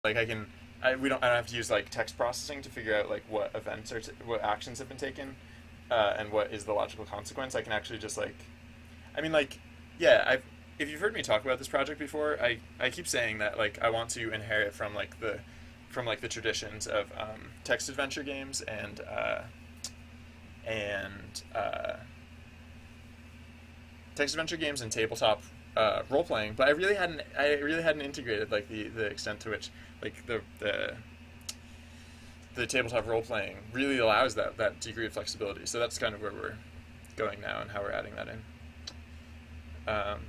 like I don't have to use like text processing to figure out like what events what actions have been taken, and what is the logical consequence. I can actually just like, I mean like, yeah, I've if you've heard me talk about this project before, I keep saying that like I want to inherit from like the traditions of text adventure games and text adventure games and tabletop role playing, but I really hadn't integrated like the extent to which like the tabletop role playing really allows that degree of flexibility. So that's kind of where we're going now and how we're adding that in. Um,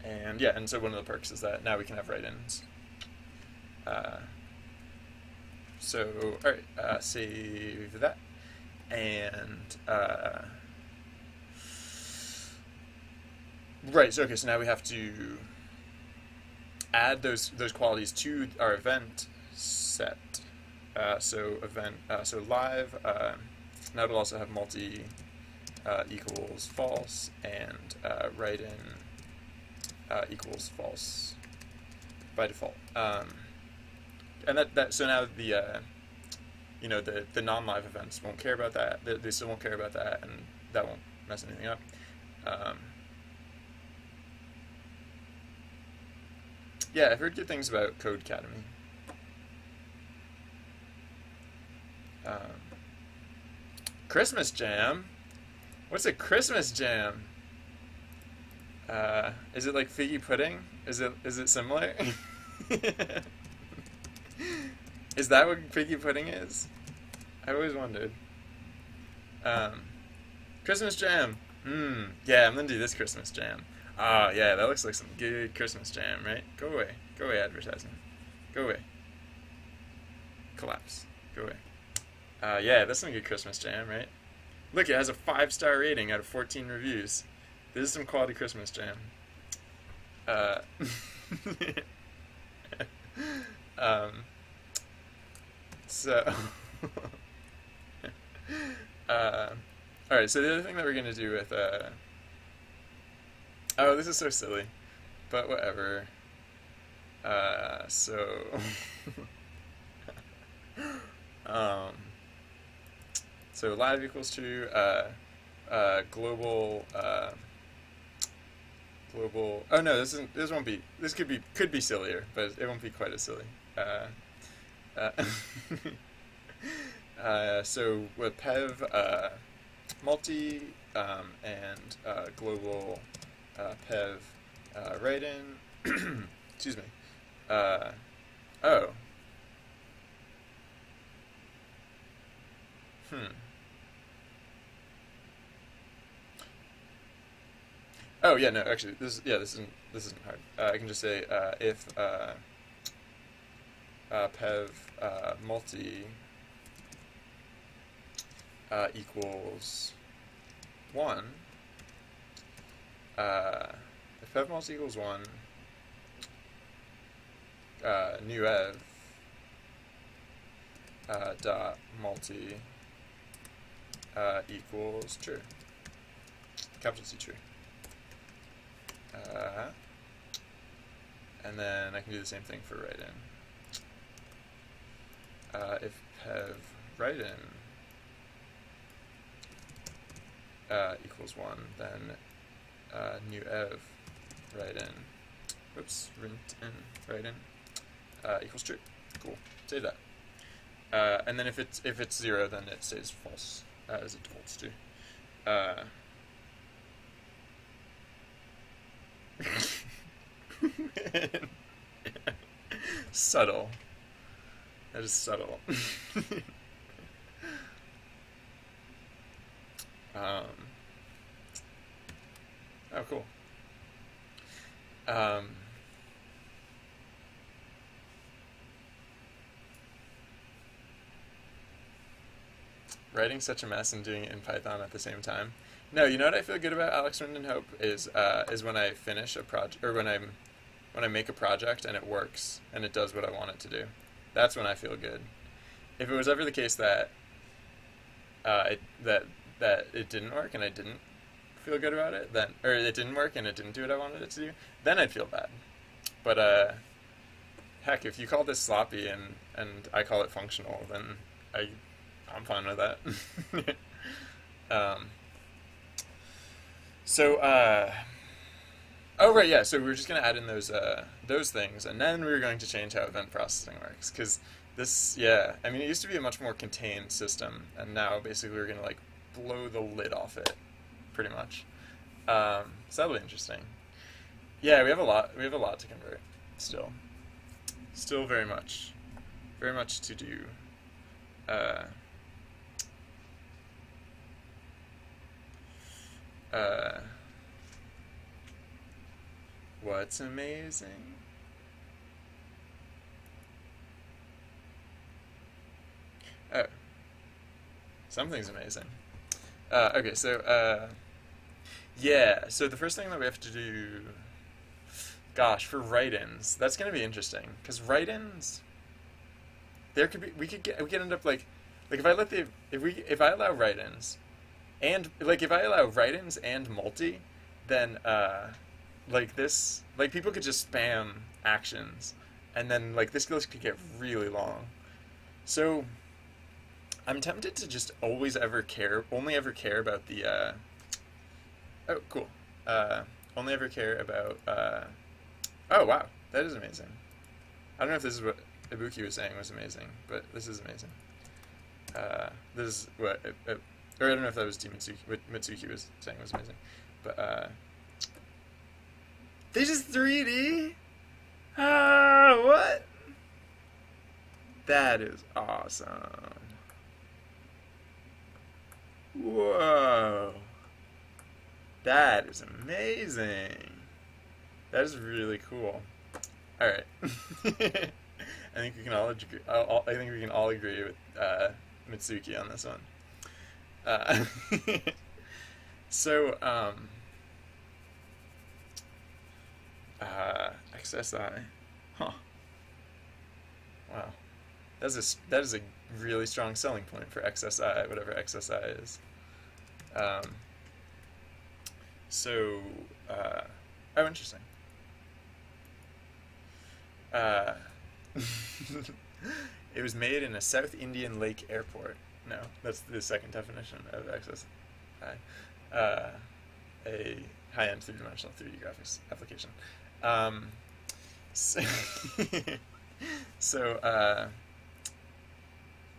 and yeah, and so one of the perks is that now we can have write-ins. Uh, so all right, save that, and right. So okay, so now we have to add those qualities to our event set. So live. Now it'll also have multi equals false, and write in equals false by default. And that so now the the non-live events won't care about that. They still won't care about that, and that won't mess anything up. Um, yeah, I've heard good things about Code Academy. Um, Christmas Jam? What's a Christmas Jam? Is it like figgy pudding? Is it similar? Is that what figgy pudding is? I always wondered. Um, Christmas Jam. Yeah, I'm gonna do this Christmas Jam. Ah, yeah, that looks like some good Christmas Jam, right? Go away. Go away, advertising. Go away. Collapse. Go away. Yeah, that's some good Christmas Jam, right? Look, it has a 5-star rating out of 14 reviews. This is some quality Christmas Jam. Uh, um, so, uh, all right. So the other thing that we're gonna do with, oh, this is so silly, but whatever. So, um, so live equals true. Global. Global. Oh no, this isn't. This won't be. This could be sillier, but it won't be quite as silly. Uh, so with Pev multi and global Pev write in. Excuse me. Uh, oh. Hmm. Oh yeah, no, actually, this isn't hard. I can just say if Pev multi equals 1. If Pev multi equals 1, new ev dot multi equals true. Capital T true. And then I can do the same thing for write in. If Pev write in equals 1, then new ev write in, whoops, rint in write in equals true. Cool. Save that. And then if it's 0, then it stays false as it defaults to. Subtle. That is subtle. um, oh, cool. Um, writing such a mess and doing it in Python at the same time. No, you know what I feel good about Alex Wind and Hope is when I finish a project, or when I make a project and it works and it does what I want it to do. That's when I feel good. If it was ever the case that that it didn't work and I didn't feel good about it, then, or it didn't work and it didn't do what I wanted it to do, then I'd feel bad. But heck, if you call this sloppy and I call it functional, then I'm fine with that. um, so oh right, yeah. So we were just gonna add in those things, and then we were going to change how event processing works, because this, yeah, I mean, it used to be a much more contained system, and now basically we're gonna like blow the lid off it, pretty much. So that'll be interesting. Yeah, we have a lot. We have a lot to convert still. Still very much to do. Uh, uh, what's amazing? Oh, something's amazing. Okay, so yeah, so the first thing that we have to do, gosh, for write-ins, that's gonna be interesting, because write-ins, there could be, we could end up like if I allow write-ins, and like if I allow write-ins and multi, then like this, like people could just spam actions, and then like this list could get really long. So I'm tempted to just only ever care about the oh cool, only ever care about oh wow, that is amazing. I don't know if this is what Ibuki was saying was amazing, but this is amazing. This is what or I don't know if that was what Mitsuki was saying was amazing, but they just 3D. What? That is awesome. Whoa. That is amazing. That is really cool. All right. I think we can all agree. I think we can all agree with Mitsuki on this one. So XSI. Huh. Wow. That is a really strong selling point for XSI, whatever XSI is. So, oh, interesting. It was made in a South Indian lake airport. No, that's the second definition of XSI. A high-end three-dimensional 3D graphics application. So, so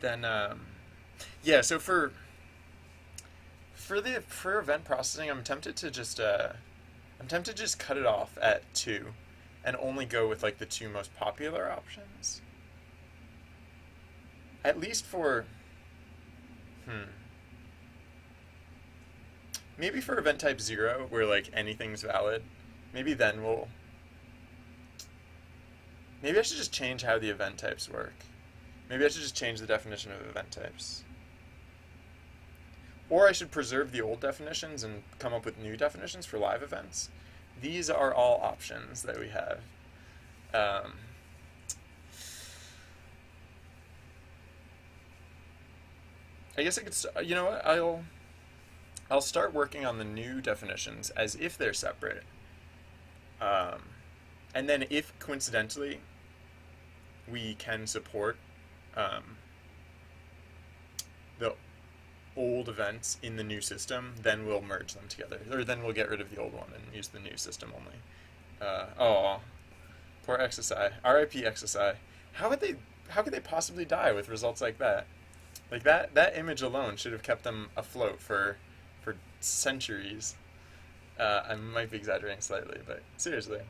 then, yeah, so for event processing, I'm tempted to just cut it off at 2 and only go with like the 2 most popular options. At least for maybe for event type 0 where like anything's valid, maybe then maybe I should just change how the event types work. Maybe I should just change the definition of event types. Or I should preserve the old definitions and come up with new definitions for live events. These are all options that we have. I guess I could, you know what, I'll start working on the new definitions as if they're separate. And then if, coincidentally, we can support the old events in the new system, then we'll merge them together. Or then we'll get rid of the old one and use the new system only. Oh, poor XSI. RIP XSI. How could they possibly die with results like that? Like that image alone should have kept them afloat for centuries. I might be exaggerating slightly, but seriously.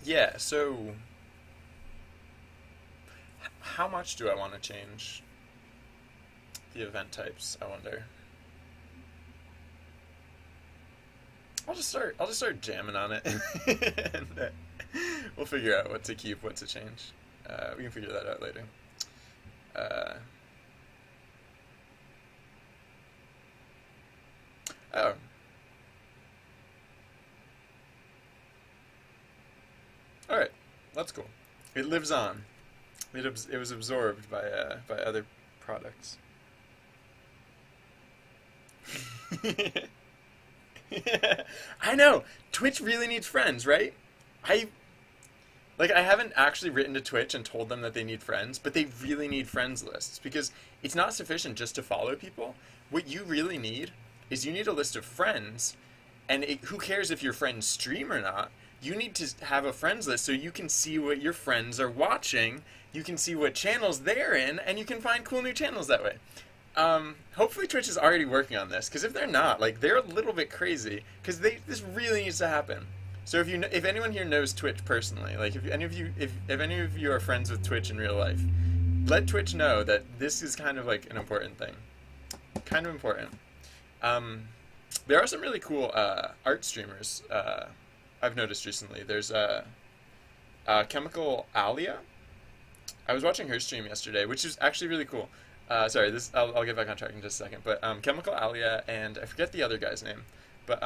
Yeah, so how much do I want to change the event types, I wonder? I'll just start jamming on it and we'll figure out what to keep, what to change. We can figure that out later. Oh. Alright, that's cool. It lives on. It was absorbed by other products. I know. Twitch really needs friends, right? I I haven't actually written to Twitch and told them that they need friends, but they really need friends lists because it's not sufficient just to follow people. What you really need is you need a list of friends, and who cares if your friends stream or not? You need to have a friends list so you can see what your friends are watching, you can see what channels they're in, and you can find cool new channels that way. Hopefully Twitch is already working on this, because if they're not, they're a little bit crazy, because this really needs to happen. So if anyone here knows Twitch personally, if any of you are friends with Twitch in real life, let Twitch know that this is kind of an important thing, kind of important. There are some really cool art streamers I've noticed recently. There's Chemical Alia. I was watching her stream yesterday, which is actually really cool. Sorry, I'll get back on track in just a second. But Chemical Alia and I forget the other guy's name, but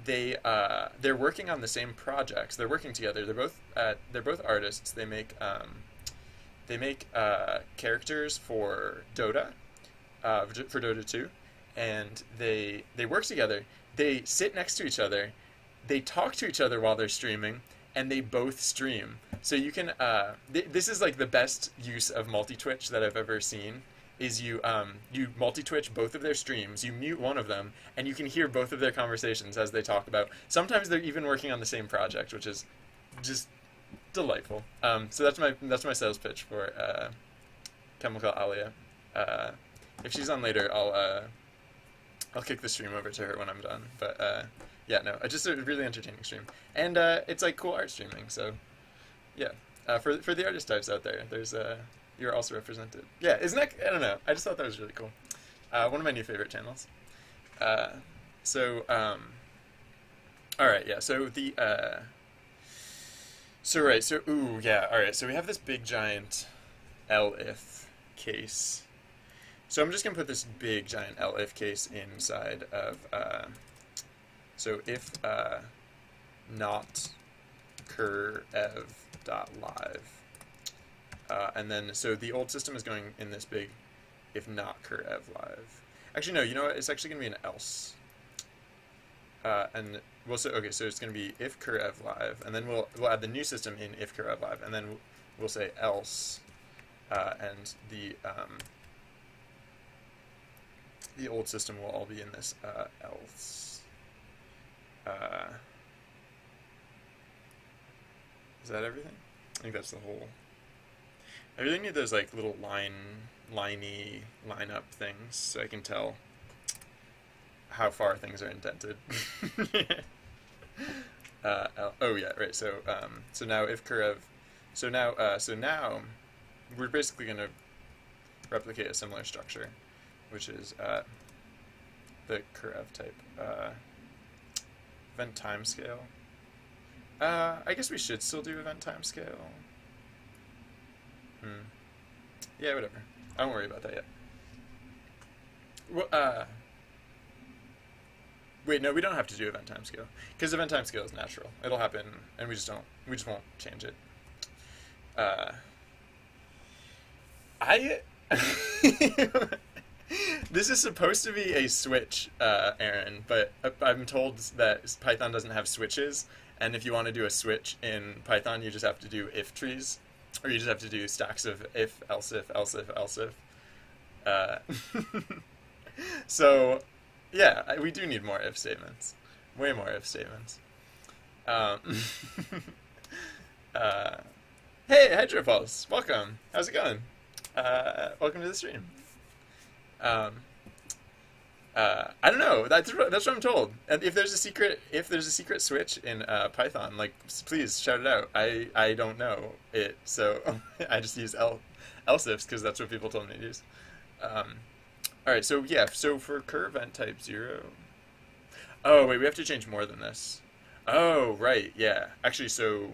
they're working on the same projects. They're working together. They're both artists. They make characters for Dota, for Dota 2, and they work together. They sit next to each other. They talk to each other while they're streaming, and they both stream. So you can this is the best use of multi-Twitch that I've ever seen. Is you multi-Twitch both of their streams, you mute one of them, and you can hear both of their conversations as they talk about. Sometimes they're even working on the same project, which is just delightful. So that's my sales pitch for Chemical Alia. If she's on later, I'll kick the stream over to her when I'm done. But yeah, no, just a really entertaining stream, and it's cool art streaming. So yeah, for the artist types out there, there's you're also represented. Yeah, isn't that? I don't know. I just thought that was really cool. One of my new favorite channels. All right, yeah. So ooh, yeah. All right. So we have this big giant elif case. So I'm just gonna put this big giant elif case inside of so if not cur ev.live. And then, so the old system is going in this big if not cur ev live. Actually, no, you know what? It's actually going to be an else. And we'll say, okay, so it's going to be if cur ev live, and then we'll add the new system in if cur ev live, and then we'll say else, and the old system will all be in this else. Is that everything? I think that's the whole. I really need those little line-up things so I can tell how far things are indented. Oh yeah, right. So now if cur ev, so now we're basically going to replicate a similar structure, which is the cur ev type event timescale. I guess we should still do event timescale. Yeah, whatever. I won't worry about that yet. Well, wait, no, we don't have to do event timescale because event timescale is natural. It'll happen, and we just won't change it. This is supposed to be a switch, Aaron, but I'm told that Python doesn't have switches, and if you want to do a switch in Python, you just have to do if trees, or you just have to do stacks of if, else if, else if, else if. So, yeah, we do need more if statements. Way more if statements. Hey, Hydropulse, welcome. How's it going? Welcome to the stream. I don't know. That's what I'm told. And if there's a secret switch in Python, please shout it out. I don't know it, so I just use else ifs because that's what people told me to use. All right. So yeah. So for cur event type 0. Oh wait, we have to change more than this. Oh right. Yeah. Actually, so.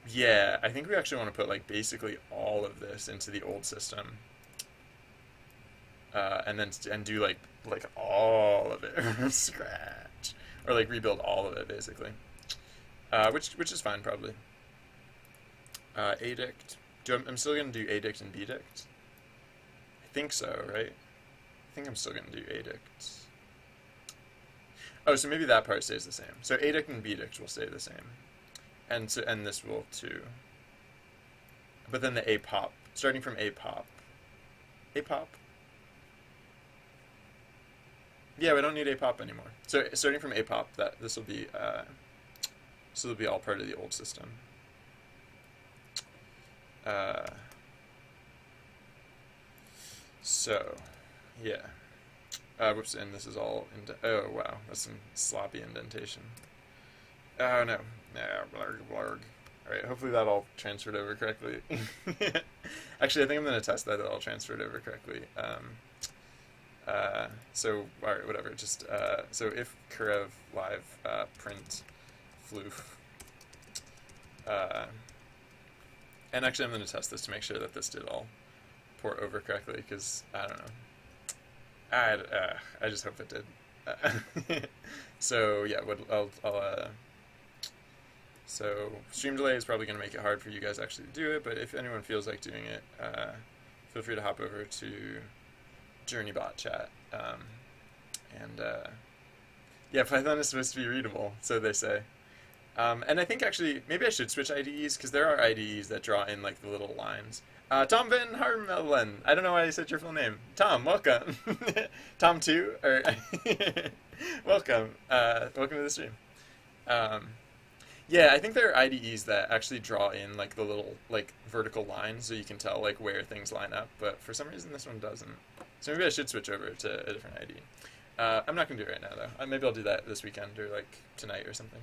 Yeah, I think we actually want to put basically all of this into the old system. And do all of it from scratch, or rebuild all of it basically, which is fine probably. Adict. I'm still gonna do adict and bdict. I think so, right? I think I'm still gonna do adict. Oh, so maybe that part stays the same. So adict and bdict will stay the same, and this will too. But then the apop, starting from apop. Yeah, we don't need apop anymore. So starting from apop, this will be all part of the old system. So, yeah. Whoops, and this is all oh wow, that's some sloppy indentation. Oh no, blarg blarg. Alright, hopefully that all transferred over correctly. Actually, I think I'm going to test that it all transferred over correctly. So, alright, whatever, just, so if curev live print floof, and actually I'm going to test this to make sure that this did all port over correctly, because, I don't know. I just hope it did. So, yeah, so stream delay is probably going to make it hard for you guys actually to do it, but if anyone feels like doing it, feel free to hop over to JourneyBot chat. Yeah, Python is supposed to be readable, so they say. And I think actually, maybe I should switch IDEs, because there are IDEs that draw in like the little lines. Tom Van Harmelen, I don't know why I said your full name. Tom, welcome. Tom 2, or welcome. Welcome to the stream. Yeah, I think there are IDEs that actually draw in like the little like vertical lines so you can tell like where things line up, but for some reason this one doesn't. So maybe I should switch over to a different IDE. I'm not going to do it right now though. Maybe I'll do that this weekend or like tonight or something.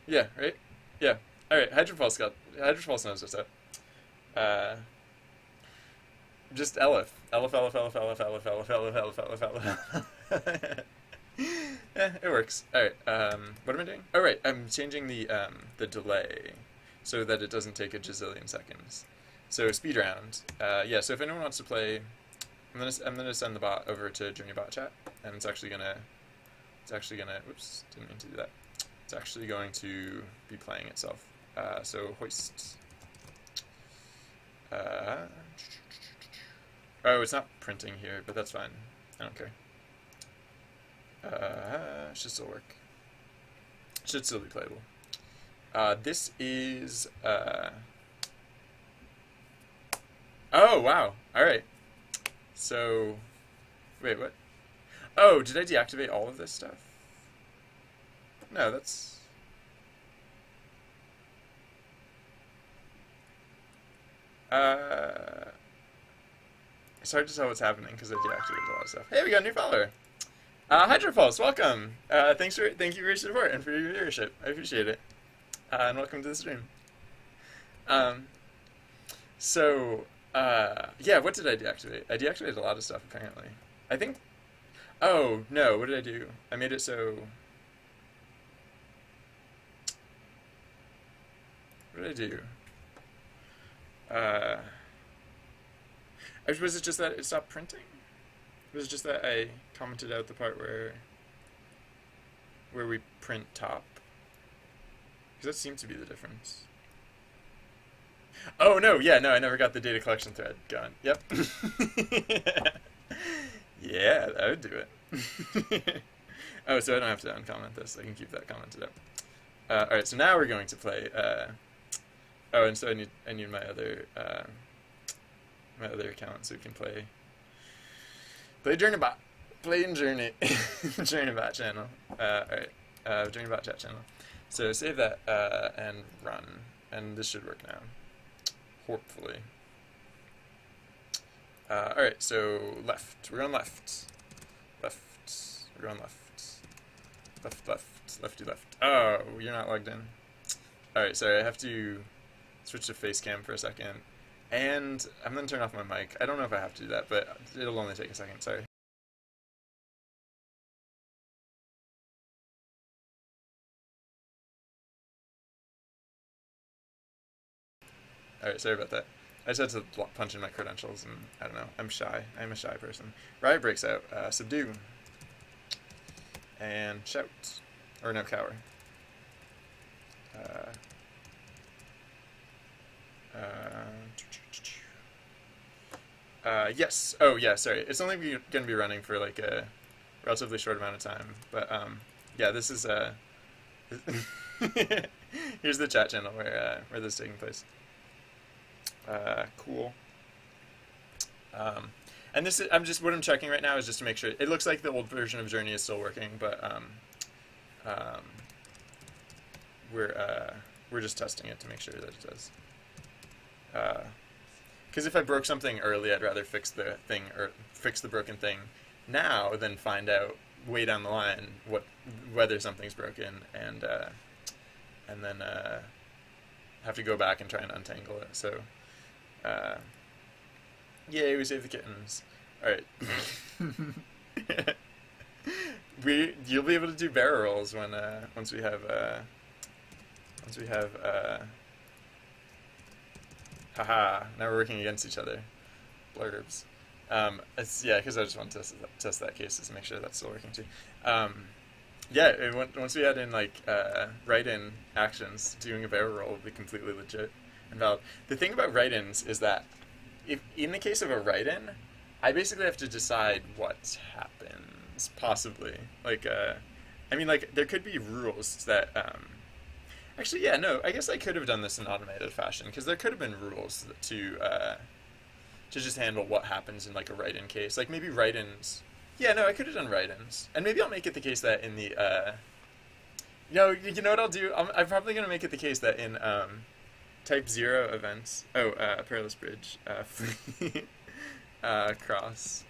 Yeah, right? Yeah. Alright, Hydropulse knows what's up. Just Elif. Elif. It works. Alright, what am I doing? Oh, right, I'm changing the delay so that it doesn't take a gazillion seconds. So speed round. Yeah, so if anyone wants to play, I'm gonna send the bot over to JourneyBot chat, and it's actually gonna, whoops, didn't mean to do that. It's actually going to be playing itself. So hoist. Oh, it's not printing here, but that's fine. I don't care. Should still work. Should still be playable. This is, oh, wow. Alright. So, wait, what? Oh, did I deactivate all of this stuff? No, that's... It's hard to tell what's happening because I deactivated a lot of stuff. Hey, we got a new follower. Hydropulse, welcome. Thank you for your support and for your viewership. I appreciate it. And welcome to the stream. Yeah, what did I deactivate? I deactivated a lot of stuff, apparently. I think... Oh, no, what did I do? I made it so... What did I do? Was it just that it stopped printing? Was it just that I commented out the part where we print top? Because that seems to be the difference. Oh, no, yeah, no, I never got the data collection thread going. Yep. Yeah, that would do it. Oh, so I don't have to uncomment this. I can keep that commented up. Alright, so now we're going to play... oh, and so I need my other account so we can play JourneyBot. Play in Journey. JourneyBot channel. Alright. JourneyBot chat channel. So save that and run. And this should work now. Hopefully. Alright, so left. We're going left. Left. We're going left. Left, left. Lefty left. Oh, you're not logged in. Alright, sorry, I have to switch to face cam for a second. And I'm going to turn off my mic. I don't know if I have to do that, but it'll only take a second. Sorry. Alright, sorry about that. I just had to punch in my credentials, and I don't know. I'm shy. I'm a shy person. Riot breaks out. Subdue. And shout. Or no, cower. Yes. Oh, yeah. Sorry. It's only going to be running for like a relatively short amount of time. But yeah, this is here's the chat channel where this is taking place. Cool. And this is what I'm checking right now is just to make sure it looks like the old version of Journey is still working, but um, we're just testing it to make sure that it does. Because if I broke something early, I'd rather fix the thing or fix the broken thing now than find out way down the line whether something's broken and then have to go back and try and untangle it. So, yay, we saved the kittens. All right. You'll be able to do barrel rolls when once we have haha, now we're working against each other. Blurbs. Yeah, because I just want to test that case to make sure that's still working too. Yeah, once we add in like write-in actions, doing a barrel roll will be completely legit and valid. The thing about write-ins is that if in the case of a write-in, I basically have to decide what happens, possibly. Like, I mean, like, there could be rules that, actually, yeah, no, I guess I could have done this in automated fashion, because there could have been rules to just handle what happens in, like, a write-in case. Like, maybe write-ins, yeah, no, I could have done write-ins. And maybe I'll make it the case that in the, you know what I'll do? I'm probably going to make it the case that in, type 0 events, perilous bridge, cross,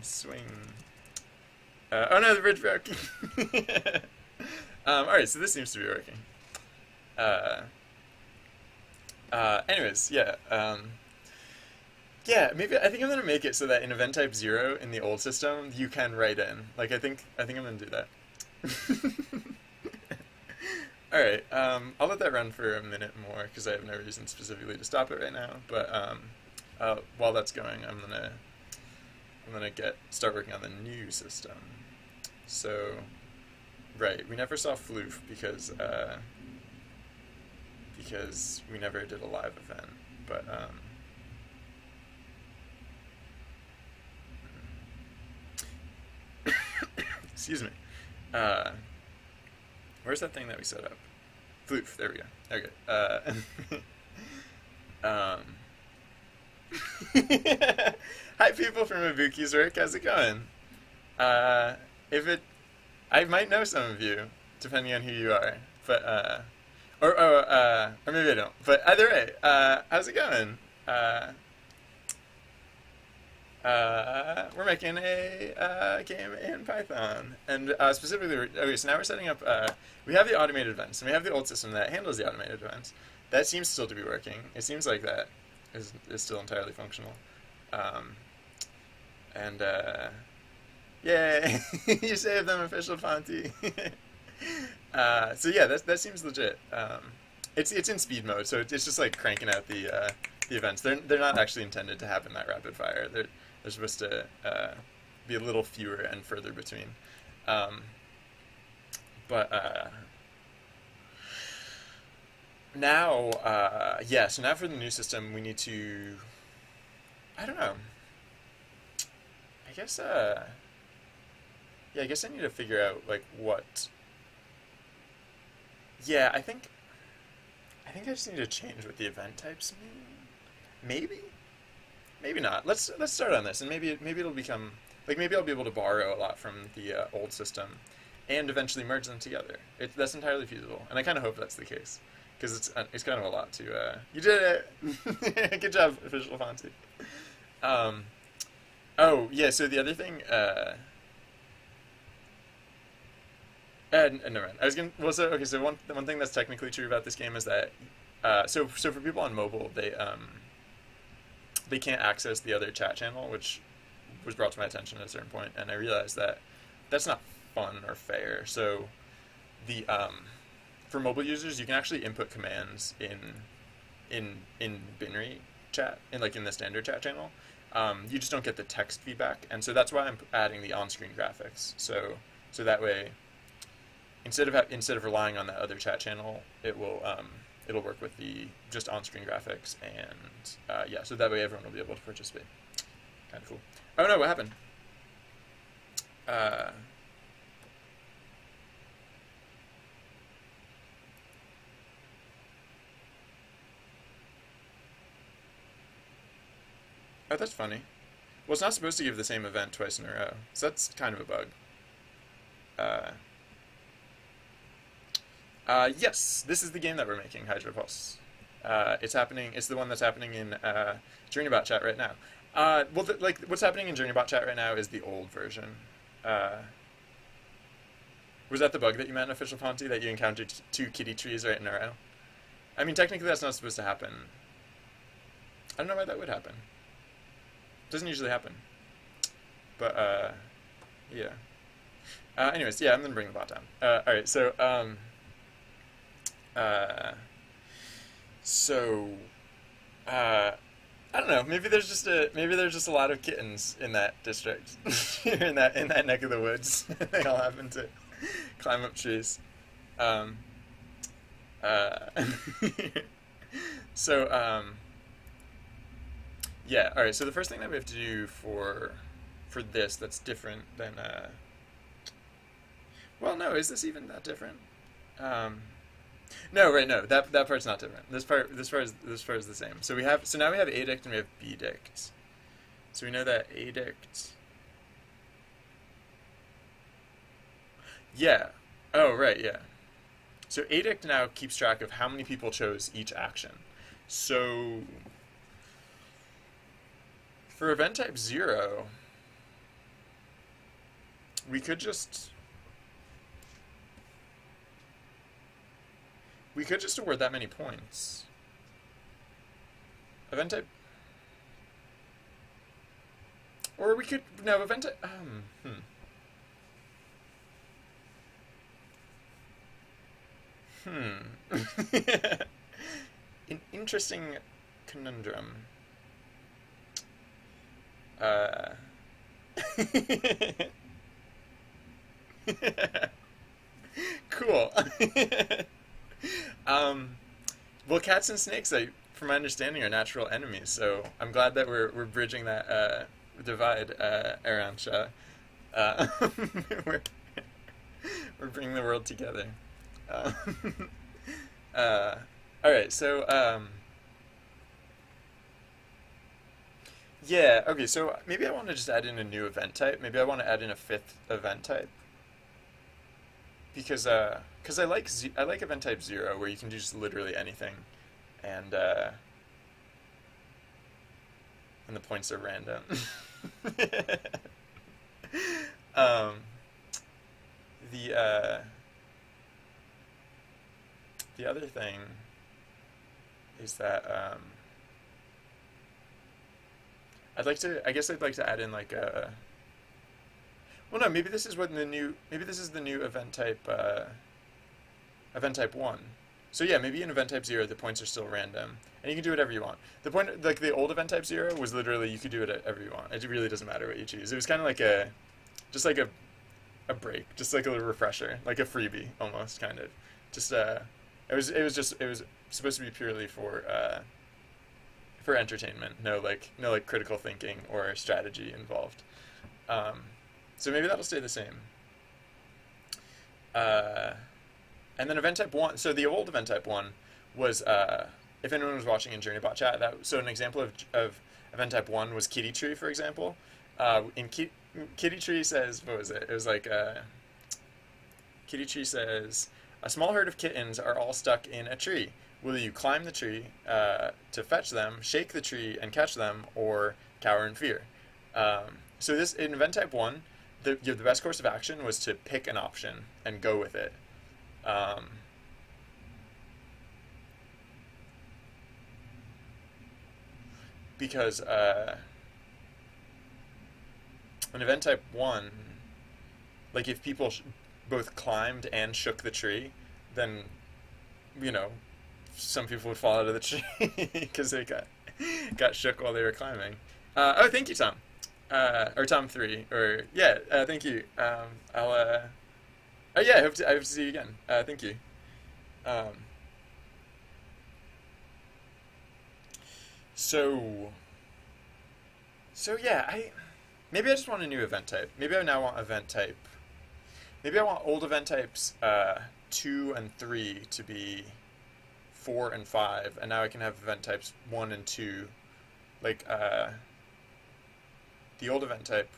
swing. Oh no, the bridge broke. Alright, so this seems to be working. Anyways, yeah. Yeah, maybe I think I'm gonna make it so that in event type 0 in the old system you can write in. Like I think I'm gonna do that. Alright, I'll let that run for a minute more because I have no reason specifically to stop it right now. But while that's going, I'm gonna start working on the new system. So, right, we never saw Floof because we never did a live event. But excuse me. Where's that thing that we set up? Floof, there we go. Okay. Hi people from Ibuki's work, how's it going? I might know some of you, depending on who you are, but, or maybe I don't, but either way, how's it going? We're making a game in Python, and specifically, okay, so now we're setting up, we have the automated events, and we have the old system that handles the automated events. That seems still to be working. It seems like that is still entirely functional. And, yay! You saved them, official Fonty! So yeah, that seems legit. It's in speed mode, so it's just like cranking out the events. They're not actually intended to happen that rapid fire. They're supposed to be a little fewer and further between. Now, yeah, so now for the new system, we need to, I don't know, I guess I need to figure out, like, what, yeah, I think I just need to change what the event types mean, maybe not, let's start on this, and maybe it'll become, like, maybe I'll be able to borrow a lot from the old system, and eventually merge them together. That's entirely feasible, and I kind of hope that's the case. Because it's kind of a lot to, you did it! Good job, official Fonty. Oh, yeah, so the other thing, never mind. I was gonna, well, so one thing that's technically true about this game is that, so for people on mobile, they can't access the other chat channel, which was brought to my attention at a certain point, and I realized that that's not fun or fair. So, for mobile users, you can actually input commands in binary chat, in the standard chat channel. You just don't get the text feedback, and so that's why I'm adding the on-screen graphics. So that way, instead of relying on that other chat channel, it will it'll work with the just on-screen graphics, and yeah, so that way everyone will be able to participate. Kind of cool. Oh no, what happened? Oh, that's funny. Well, it's not supposed to give the same event twice in a row, so that's kind of a bug. Yes, this is the game that we're making, Hydro Pulse. It's happening. It's the one that's happening in JourneyBot chat right now. Well, like what's happening in JourneyBot chat right now is the old version. Was that the bug that you meant, Official Ponty, that you encountered two kitty trees right in a row? I mean, technically that's not supposed to happen. I don't know why that would happen. Doesn't usually happen. But, yeah. Anyways, yeah, I'm gonna bring the bot down. Alright, so, I don't know, maybe there's just a lot of kittens in that district. in that neck of the woods. They all happen to climb up trees. So, yeah, alright, so the first thing that we have to do for this that's different than, well, no, is this even that different? No, right, no, that part's not different. This part is the same. So now we have adict and we have bdict. So we know that adict, yeah, oh, right, yeah. So adict now keeps track of how many people chose each action. So for event type 0, we could just award that many points. Event type, or we could, no, event type, An interesting conundrum. Cool. Well, cats and snakes, from my understanding, are natural enemies, so I'm glad that we're bridging that divide, Arancha. We're bringing the world together. Alright, so, yeah, okay, so maybe I want to just add in a new event type. Maybe I want to add in a 5th event type. Because I like event type 0, where you can do just literally anything, and the points are random. The other thing is that I guess I'd like to add in like a, well, no, maybe this is the new event type 1. So yeah, maybe in event type 0 the points are still random, and you can do whatever you want. The point, like the old event type 0 was literally you could do whatever you want. It really doesn't matter what you choose. It was kind of like a break, just like a little refresher, like a freebie almost, kind of. Just it was supposed to be purely for entertainment. No critical thinking or strategy involved. So maybe that'll stay the same. And then event type 1, so the old event type 1 was, if anyone was watching in JourneyBot chat, so an example of event type 1 was kitty tree, for example. Kitty tree says, what was it? It was like, kitty tree says, a small herd of kittens are all stuck in a tree. Will you climb the tree to fetch them, shake the tree and catch them, or cower in fear? So this, in event type 1, the best course of action was to pick an option and go with it. Because in event type 1, like if people both climbed and shook the tree, then, you know, some people would fall out of the tree because they got shook while they were climbing. Oh, thank you, Tom. Or Tom3, or, yeah, thank you. Oh yeah, I hope to see you again. Thank you. So yeah, maybe I just want a new event type. Maybe I now want event type. Maybe I want old event types 2 and 3 to be 4 and 5, and now I can have event types 1 and 2. Like the old event type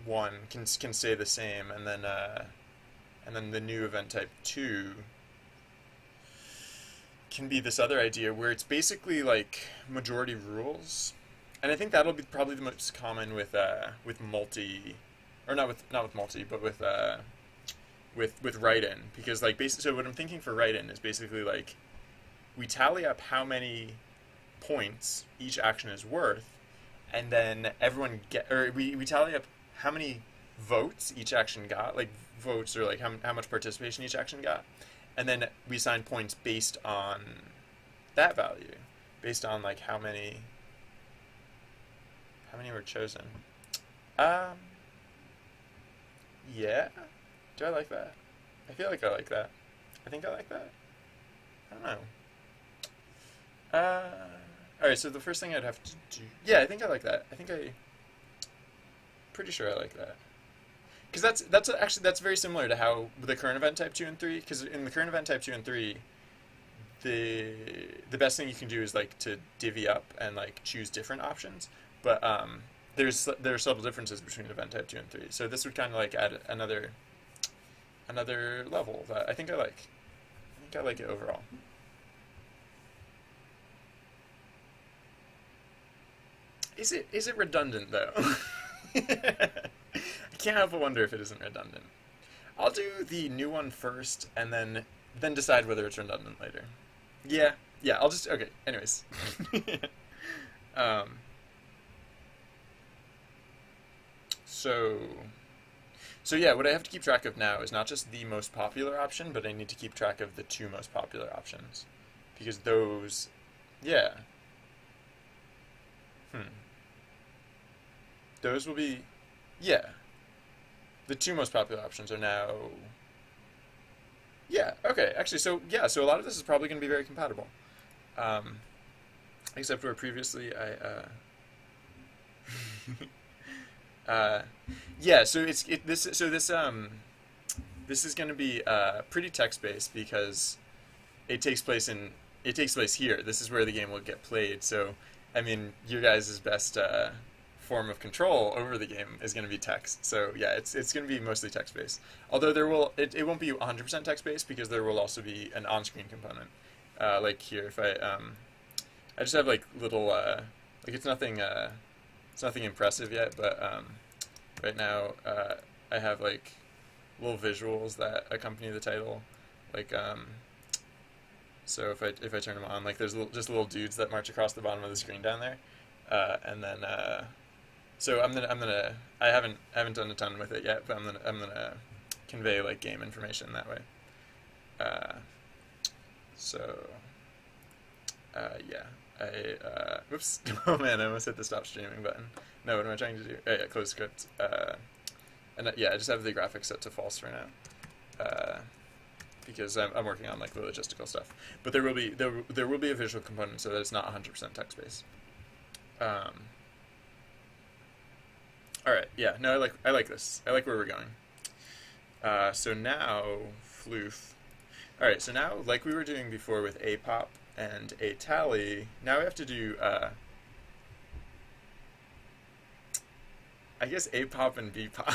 1 can stay the same, and then the new event type 2 can be this other idea where it's basically like majority rules, and I think that'll be probably the most common with multi, or not with multi, but with write-in, because like so what I'm thinking for write-in is basically like we tally up how many points each action is worth, and then we tally up how many votes each action got, like votes or like how much participation each action got, and then we assign points based on that value, based on like how many were chosen. Yeah. Do I like that? I feel like I like that. I think I like that. I don't know. Alright, so the first thing I'd have to do... Yeah, I think I like that. Pretty sure I like that. Because that's very similar to how the current event type 2 and 3, because in the current event type 2 and 3, the best thing you can do is like to divvy up and like choose different options. But there are subtle differences between event type 2 and 3. So this would kind of like add another level that I think I like. I think I like it overall. Is it redundant though? I can't help but wonder if it isn't redundant. I'll do the new one first and then decide whether it's redundant later. Yeah, I'll just okay. Anyways. So yeah, what I have to keep track of now is not just the most popular option, but I need to keep track of the 2 most popular options. Because those, yeah. Those will be, yeah. The 2 most popular options are now, yeah, okay. Actually, so a lot of this is probably going to be very compatible. Except where previously yeah, so this is going to be pretty text-based because it takes place here. This is where the game will get played. So, I mean, your guys' best form of control over the game is going to be text. So, yeah, it's going to be mostly text-based. Although it won't be 100% text-based because there will also be an on-screen component. Like here, if I just have like little like it's nothing impressive yet, but right now I have like little visuals that accompany the title, like so if I turn them on, like there's just little dudes that march across the bottom of the screen down there, and then so I haven't done a ton with it yet, but I'm gonna convey like game information that way. Yeah. Whoops. Oh man, I almost hit the stop streaming button. No, what am I trying to do? Oh, yeah, close script. And yeah, I just have the graphics set to false for now. Because I'm working on like the logistical stuff. But there will be a visual component so that it's not 100% text based. Alright, yeah, no, I like this. I like where we're going. So now floof. Alright, so now like we were doing before with a pop and a tally, now we have to do I guess a pop and b pop.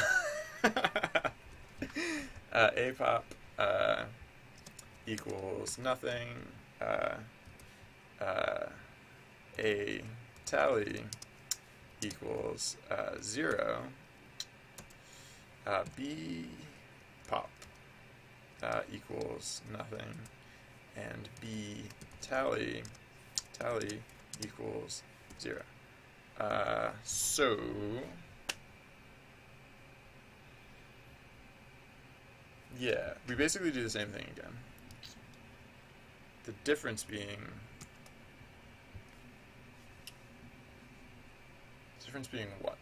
A pop equals nothing. A tally equals 0. B pop equals nothing, and B tally equals 0. So yeah, we basically do the same thing again. The difference being what?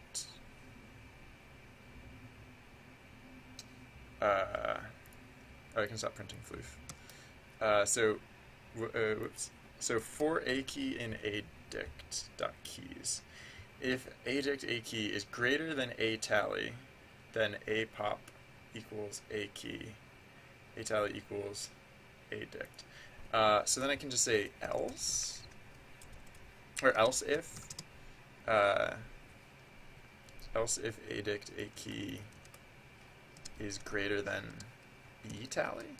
Oh, I can stop printing floof. So whoops. So for a key in adict.keys, if adict a key is greater than a tally, then a pop equals a key, a tally equals a dict. So then I can just say else, or else if adict a key is greater than b tally.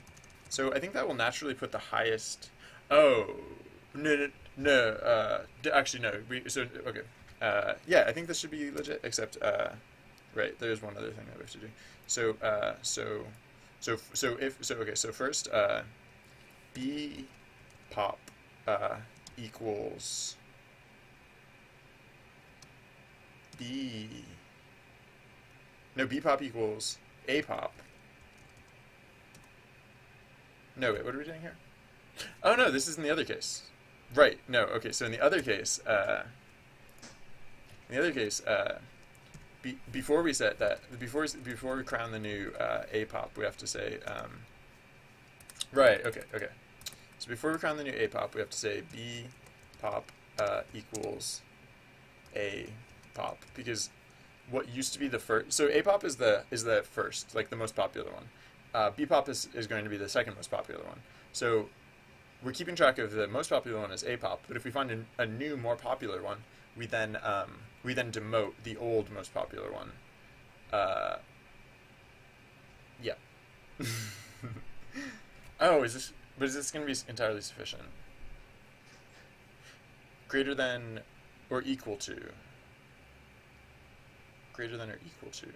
So I think that will naturally put the highest. Oh no, actually no. Okay. Yeah, I think this should be legit. Except right, there's one other thing that we have to do. So so first b pop equals b pop equals a pop. No, wait, what are we doing here? Oh no, this is in the other case. Right, no, okay, so in the other case, before we set that, before we crown the new a pop, we have to say, right, okay. So before we crown the new a pop, we have to say b pop equals a pop, because what used to be the first, so a pop is the first, like the most popular one. B pop is going to be the second most popular one. So we're keeping track of the most popular one as a pop, but if we find a new more popular one, we then demote the old most popular one. Yeah. Oh, is this going to be entirely sufficient? Greater than or equal to. Greater than or equal to.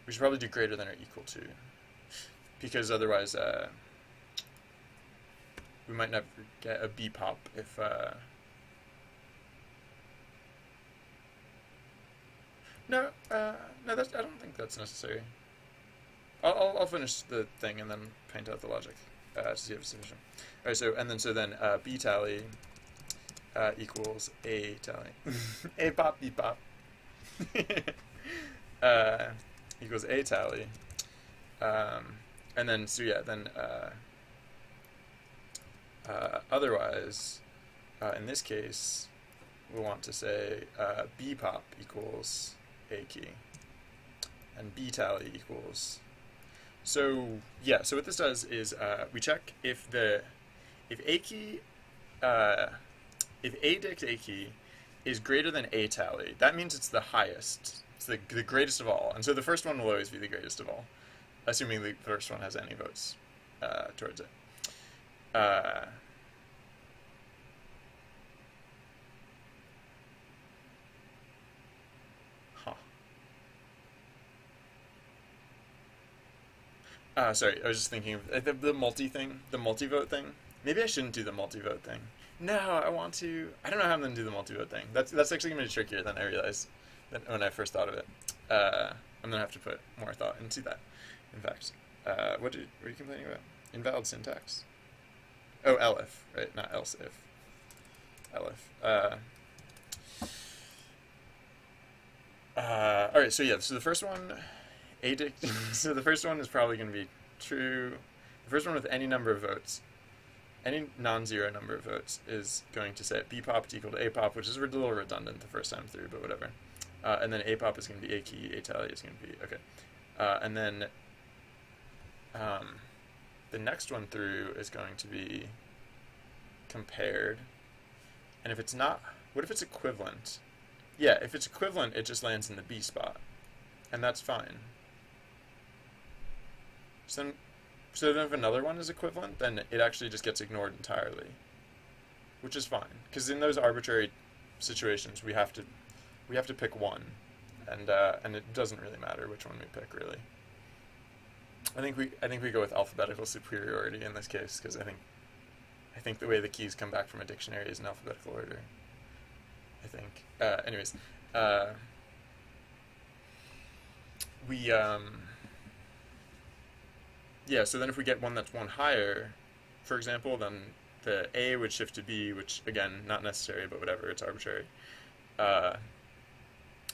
We should probably do greater than or equal to, because otherwise we might never get a B pop if no, that's, I don't think that's necessary. I'll finish the thing and then paint out the logic to see if it's sufficient. All right, so then B tally equals A tally. A pop B pop equals A tally, and then so yeah, then otherwise in this case we'll want to say B pop equals A key and B tally equals. So yeah, so what this does is we check if a key if adict a key is greater than a tally. That means it's the highest. It's the greatest of all. And so the first one will always be the greatest of all, assuming the first one has any votes towards it. Sorry, I was just thinking of the multi-thing, the multi-vote thing. Maybe I shouldn't do the multi-vote thing. No, I want to. I don't know how I'm going to do the multi-vote thing. That's actually going to be trickier than I realized when I first thought of it. I'm going to have to put more thought into that. In fact, what are you complaining about? Invalid syntax. Oh, elif, right? Not else if. Elif. All right. So yeah. So the first one, adict. So the first one is probably going to be true. The first one with any number of votes. Any non-zero number of votes is going to set B pop equal to A pop, which is a little redundant the first time through, but whatever. And then A pop is going to be A key, A tally is going to be, okay. And then the next one through is going to be compared. And if it's not, what if it's equivalent? Yeah, if it's equivalent, it just lands in the B spot. And that's fine. So then if another one is equivalent, then it actually just gets ignored entirely, which is fine, because in those arbitrary situations we have to pick one, and it doesn't really matter which one we pick, really. I think we go with alphabetical superiority in this case, because I think the way the keys come back from a dictionary is in alphabetical order. I think. Anyways, yeah, so then if we get one that's one higher, for example, then the A would shift to B, which, again, not necessary, but whatever, it's arbitrary. And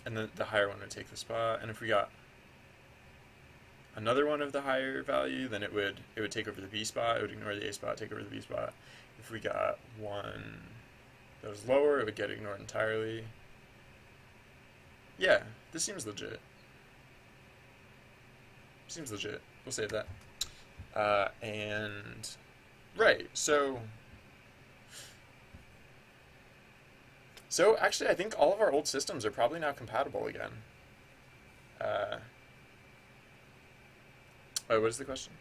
then the higher one would take the spot. And if we got another one of the higher value, then it would take over the B spot. It would ignore the A spot, take over the B spot. If we got one that was lower, it would get ignored entirely. Yeah, this seems legit. Seems legit. We'll save that. And right, so actually, I think all of our old systems are probably now compatible again. What is the question?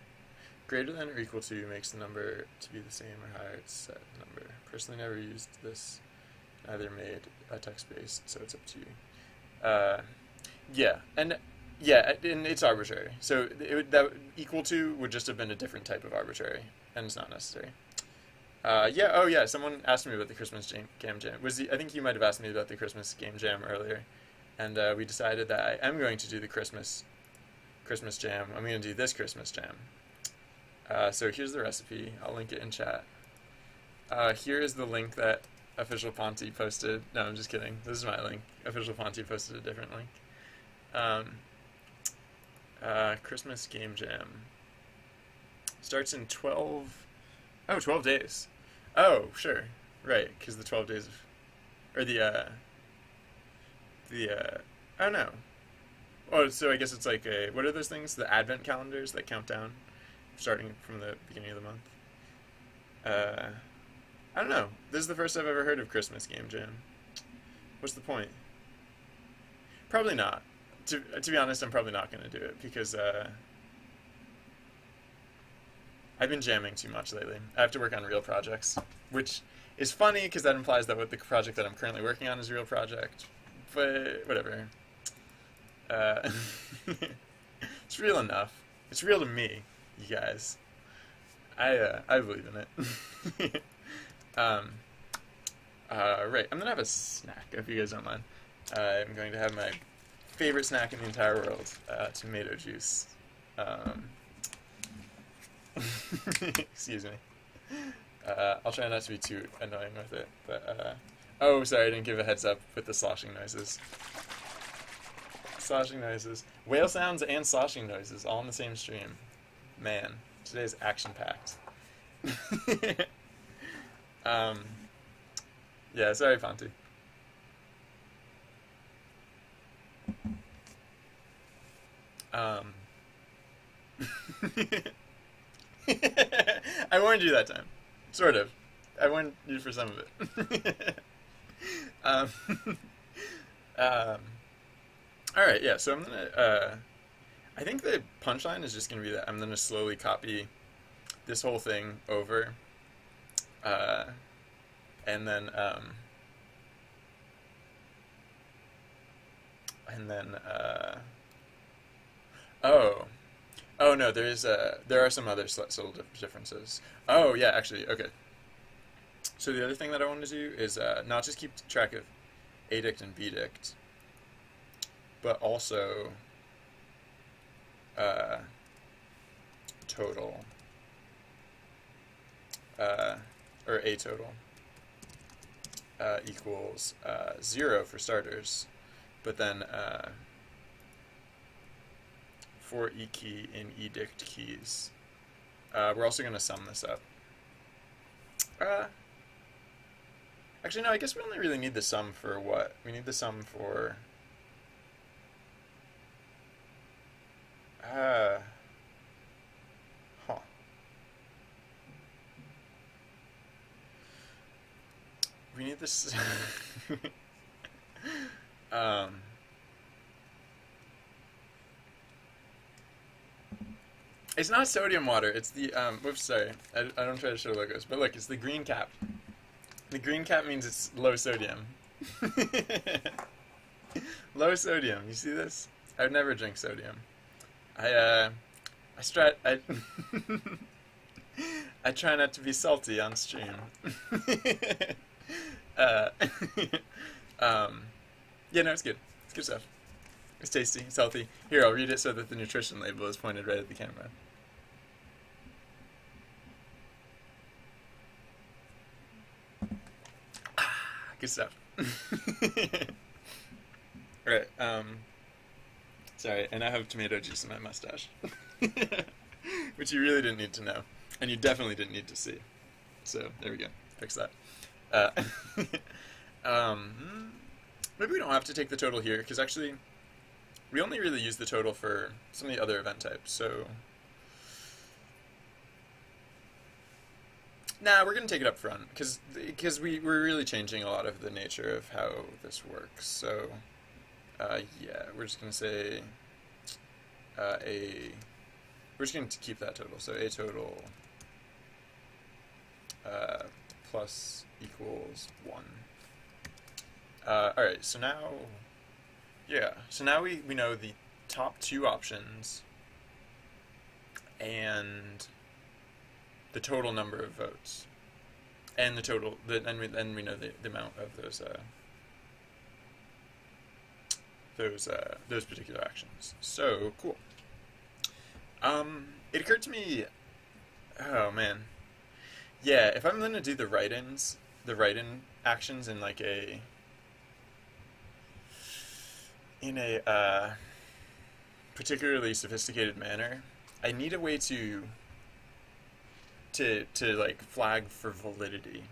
Greater than or equal to makes the number to be the same or higher set number. Personally, never used this. Neither made a text-based, so it's up to you. Yeah, and it's arbitrary. So that equal to would just have been a different type of arbitrary, and it's not necessary. Someone asked me about the Christmas game jam. I think you might have asked me about the Christmas game jam earlier, and we decided that I am going to do the Christmas jam. I'm going to do this Christmas jam. So here's the recipe. I'll link it in chat. Here is the link that Official Ponty posted. No, I'm just kidding. This is my link. Official Ponty posted a different link. Christmas game jam. Starts in 12 days. Oh, sure. Right, because the 12 days oh no. Oh, so I guess it's like what are those things? The advent calendars that count down starting from the beginning of the month. I don't know. This is the first I've ever heard of Christmas game jam. What's the point? Probably not. To be honest, I'm probably not going to do it because I've been jamming too much lately. I have to work on real projects, which is funny because that implies that the project that I'm currently working on is a real project. But whatever. It's real enough. It's real to me, you guys. I believe in it. Right, I'm gonna have a snack if you guys don't mind. I'm going to have my favorite snack in the entire world, tomato juice. Excuse me. I'll try not to be too annoying with it, but oh, sorry, I didn't give a heads up with the sloshing noises. Sloshing noises. Whale sounds and sloshing noises all in the same stream. Man, today's action-packed. Yeah, sorry, Ponty. I warned you that time. Sort of. I warned you for some of it. Alright, yeah, so I'm gonna, I think the punchline is just gonna be that I'm gonna slowly copy this whole thing over, and then, oh no, there are some other subtle differences. Oh, yeah, actually, okay. So the other thing that I want to do is not just keep track of adict and bdict, but also total, or atotal, equals 0 for starters, but then for e-key in edict keys, we're also going to sum this up. Actually, no, I guess we only really need the sum for what? We need the sum for... Huh. We need this... It's not sodium water, it's the, whoops, sorry, I don't try to show logos, but look, it's the green cap. The green cap means it's low sodium. Low sodium, you see this? I would never drink sodium. I try not to be salty on stream. Yeah, no, it's good. It's good stuff. It's tasty, it's healthy. Here, I'll read it so that the nutrition label is pointed right at the camera. Good stuff. Alright, Sorry, and I have tomato juice in my mustache. Which you really didn't need to know. And you definitely didn't need to see. So, there we go. Fix that. Uh, maybe we don't have to take the total here, because actually, we only really use the total for some of the other event types, so... Nah, we're going to take it up front, because we're really changing a lot of the nature of how this works, so... yeah, we're just going to say... We're just going to keep that total, so a total... plus equals 1. Alright, so now... Yeah, so now we know the top two options and the total number of votes. And the total... and we know the amount of those particular actions. So, cool. It occurred to me... Oh, man. Yeah, if I'm going to do the write-in actions in like in a particularly sophisticated manner, I need a way to like flag for validity,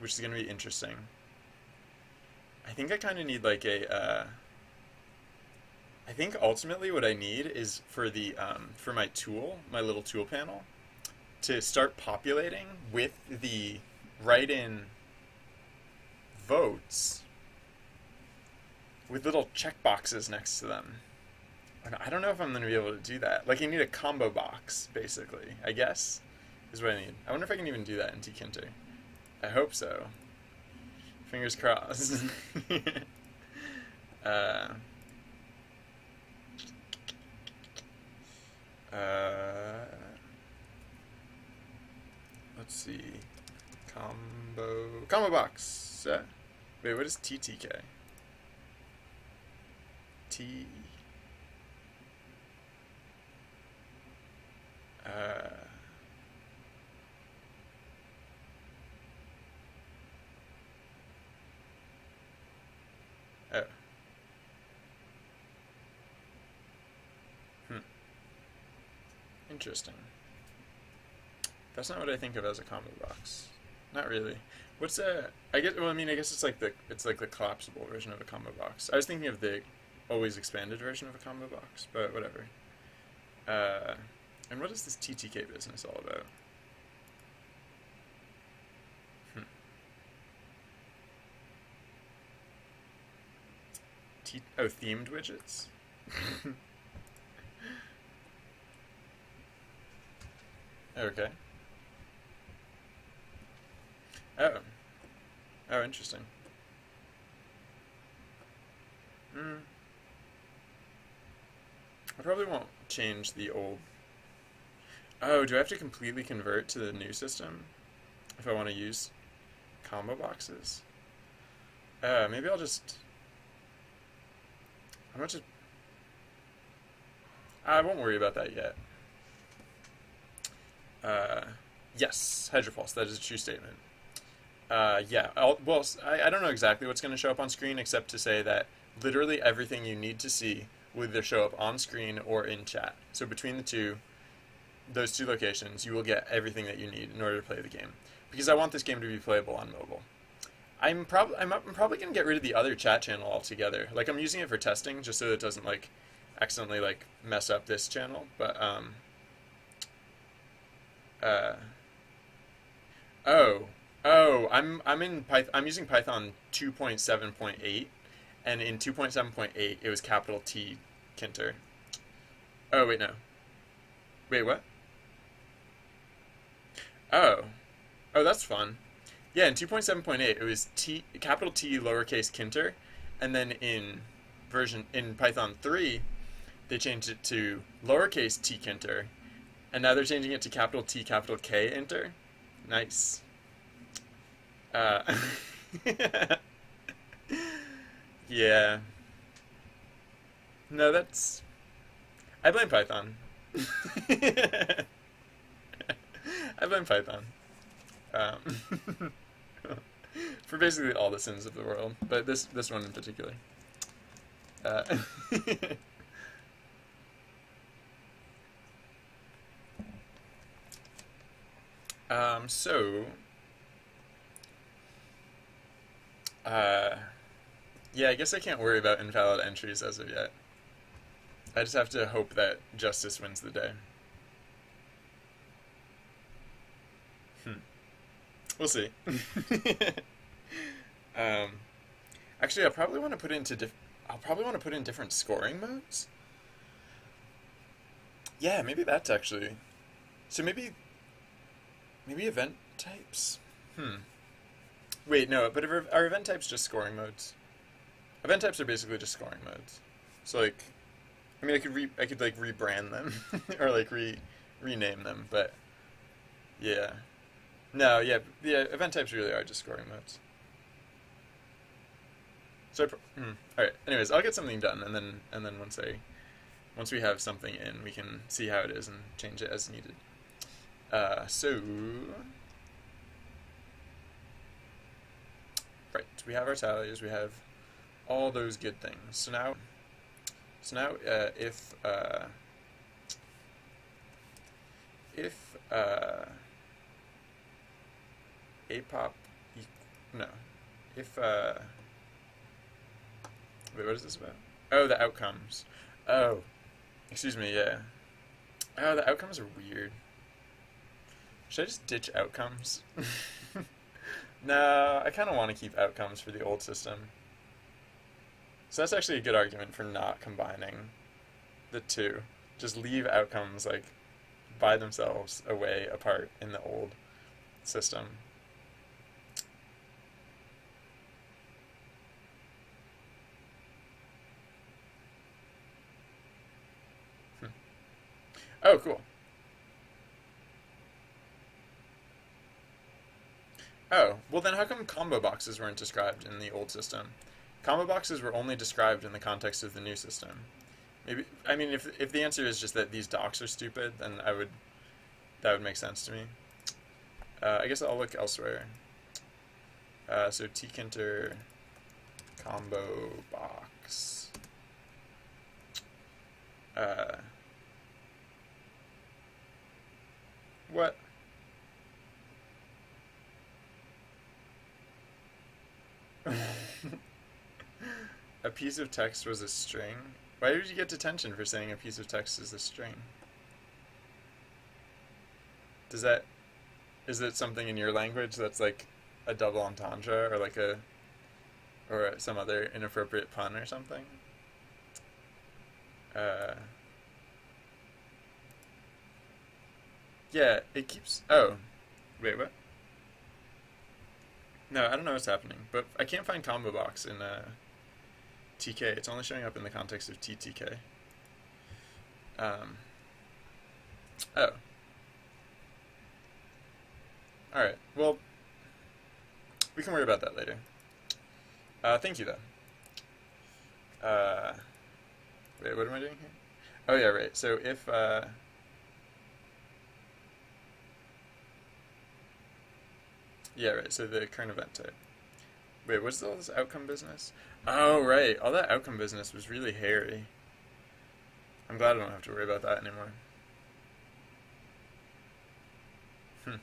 which is going to be interesting. I think I kind of need like I think ultimately what I need is for the for my little tool panel, to start populating with the write-in votes with little checkboxes next to them. And I don't know if I'm going to be able to do that. Like, I need a combo box, basically, I guess, is what I need. I wonder if I can even do that in tkinter. I hope so. Fingers crossed. Let's see. Combo box. Wait, what is TTK? T. Oh. Interesting. That's not what I think of as a combo box. Not really. What's I guess. Well, I mean, I guess it's like the collapsible version of a combo box. I was thinking of the always expanded version of a combo box, but whatever. And what is this TTK business all about? Themed widgets. Okay. Oh, interesting. I probably won't change the old... Oh, do I have to completely convert to the new system if I want to use combo boxes? Maybe I'll just... I won't worry about that yet. Yes, hydropulse, that is a true statement. Yeah, I don't know exactly what's going to show up on screen, except to say that literally everything you need to see will either show up on screen or in chat. So between those two locations, you will get everything that you need in order to play the game. Because I want this game to be playable on mobile. I'm probably going to get rid of the other chat channel altogether. Like, I'm using it for testing, just so it doesn't, like, accidentally, like, mess up this channel. But, I'm using Python 2.7.8, and in 2.7.8 it was capital T tkinter. Oh wait, no. Wait, what? Oh, that's fun. Yeah, in 2.7.8 it was capital T lowercase tkinter, and then in Python 3 they changed it to lowercase t tkinter, and now they're changing it to capital T capital K enter. Nice. Yeah. No, that's... I blame Python. I blame Python. For basically all the sins of the world, but this one in particular. So, uh, yeah, I guess I can't worry about invalid entries as of yet. I just have to hope that justice wins the day. Hmm. We'll see. um, Actually, I'll probably want to put in different scoring modes. Yeah, maybe that's actually. So maybe event types. Hmm. Wait, no, but are event types just scoring modes? Event types are basically just scoring modes. So like, I mean, I could like rebrand them or like rename them, but yeah, no, yeah, event types really are just scoring modes. So all right. Anyways, I'll get something done, and then once we have something in, we can see how it is and change it as needed. So right, we have our tallies, we have all those good things. So now, if apop no, if wait, what is this about? Oh, the outcomes. Oh, excuse me. Yeah. Oh, the outcomes are weird. Should I just ditch outcomes? No, I kind of want to keep outcomes for the old system. So that's actually a good argument for not combining the two. Just leave outcomes like by themselves away apart in the old system. Hmm. Oh, cool. Oh, well then how come combo boxes weren't described in the old system? Combo boxes were only described in the context of the new system. Maybe I mean if the answer is just that these docs are stupid, then that would make sense to me. I guess I'll look elsewhere. So tkinter combo box. Uh, what? A piece of text was a string? Why did you get detention for saying a piece of text is a string? Does that is it something in your language that's like a double entendre or like a or some other inappropriate pun or something? Uh, yeah, it keeps. Oh, wait, what? No, I don't know what's happening, but I can't find combo box in TK. It's only showing up in the context of TTK. Um, oh, all right. Well, we can worry about that later. Thank you though. Uh, wait, what am I doing here? Oh yeah, right. So if yeah, right. So the current event type. Wait, what's all this outcome business? Oh right, all that outcome business was really hairy. I'm glad I don't have to worry about that anymore. Hmm.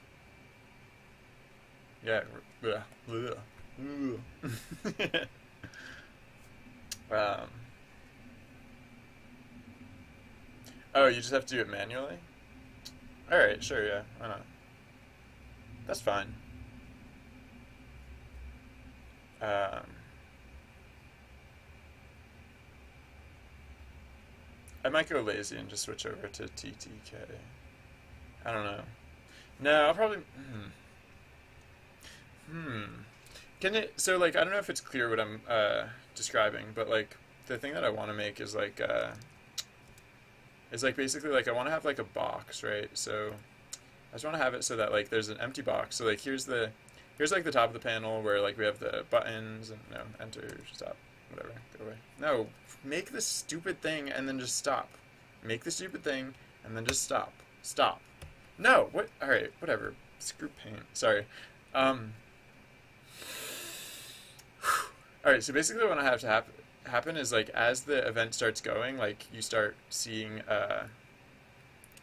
Yeah. Bleh, bleh, bleh. um. Oh, you just have to do it manually? All right, sure, yeah, why not? That's fine. Um, I might go lazy and just switch over to TTK. I don't know. No, I'll probably. Hmm. Can it? So like, I don't know if it's clear what I'm describing, but like, the thing that I want to make is like basically like I want to have like a box, right? So I just want to have it so that like there's an empty box. So like here's like the top of the panel where like we have the buttons and no enter stop whatever go away. No, make the stupid thing and then just stop. Make the stupid thing and then just stop. Stop. No, what? All right, whatever. Screw paint. Sorry. Um. All right. So basically, what I have to happen is like as the event starts going, like you start seeing.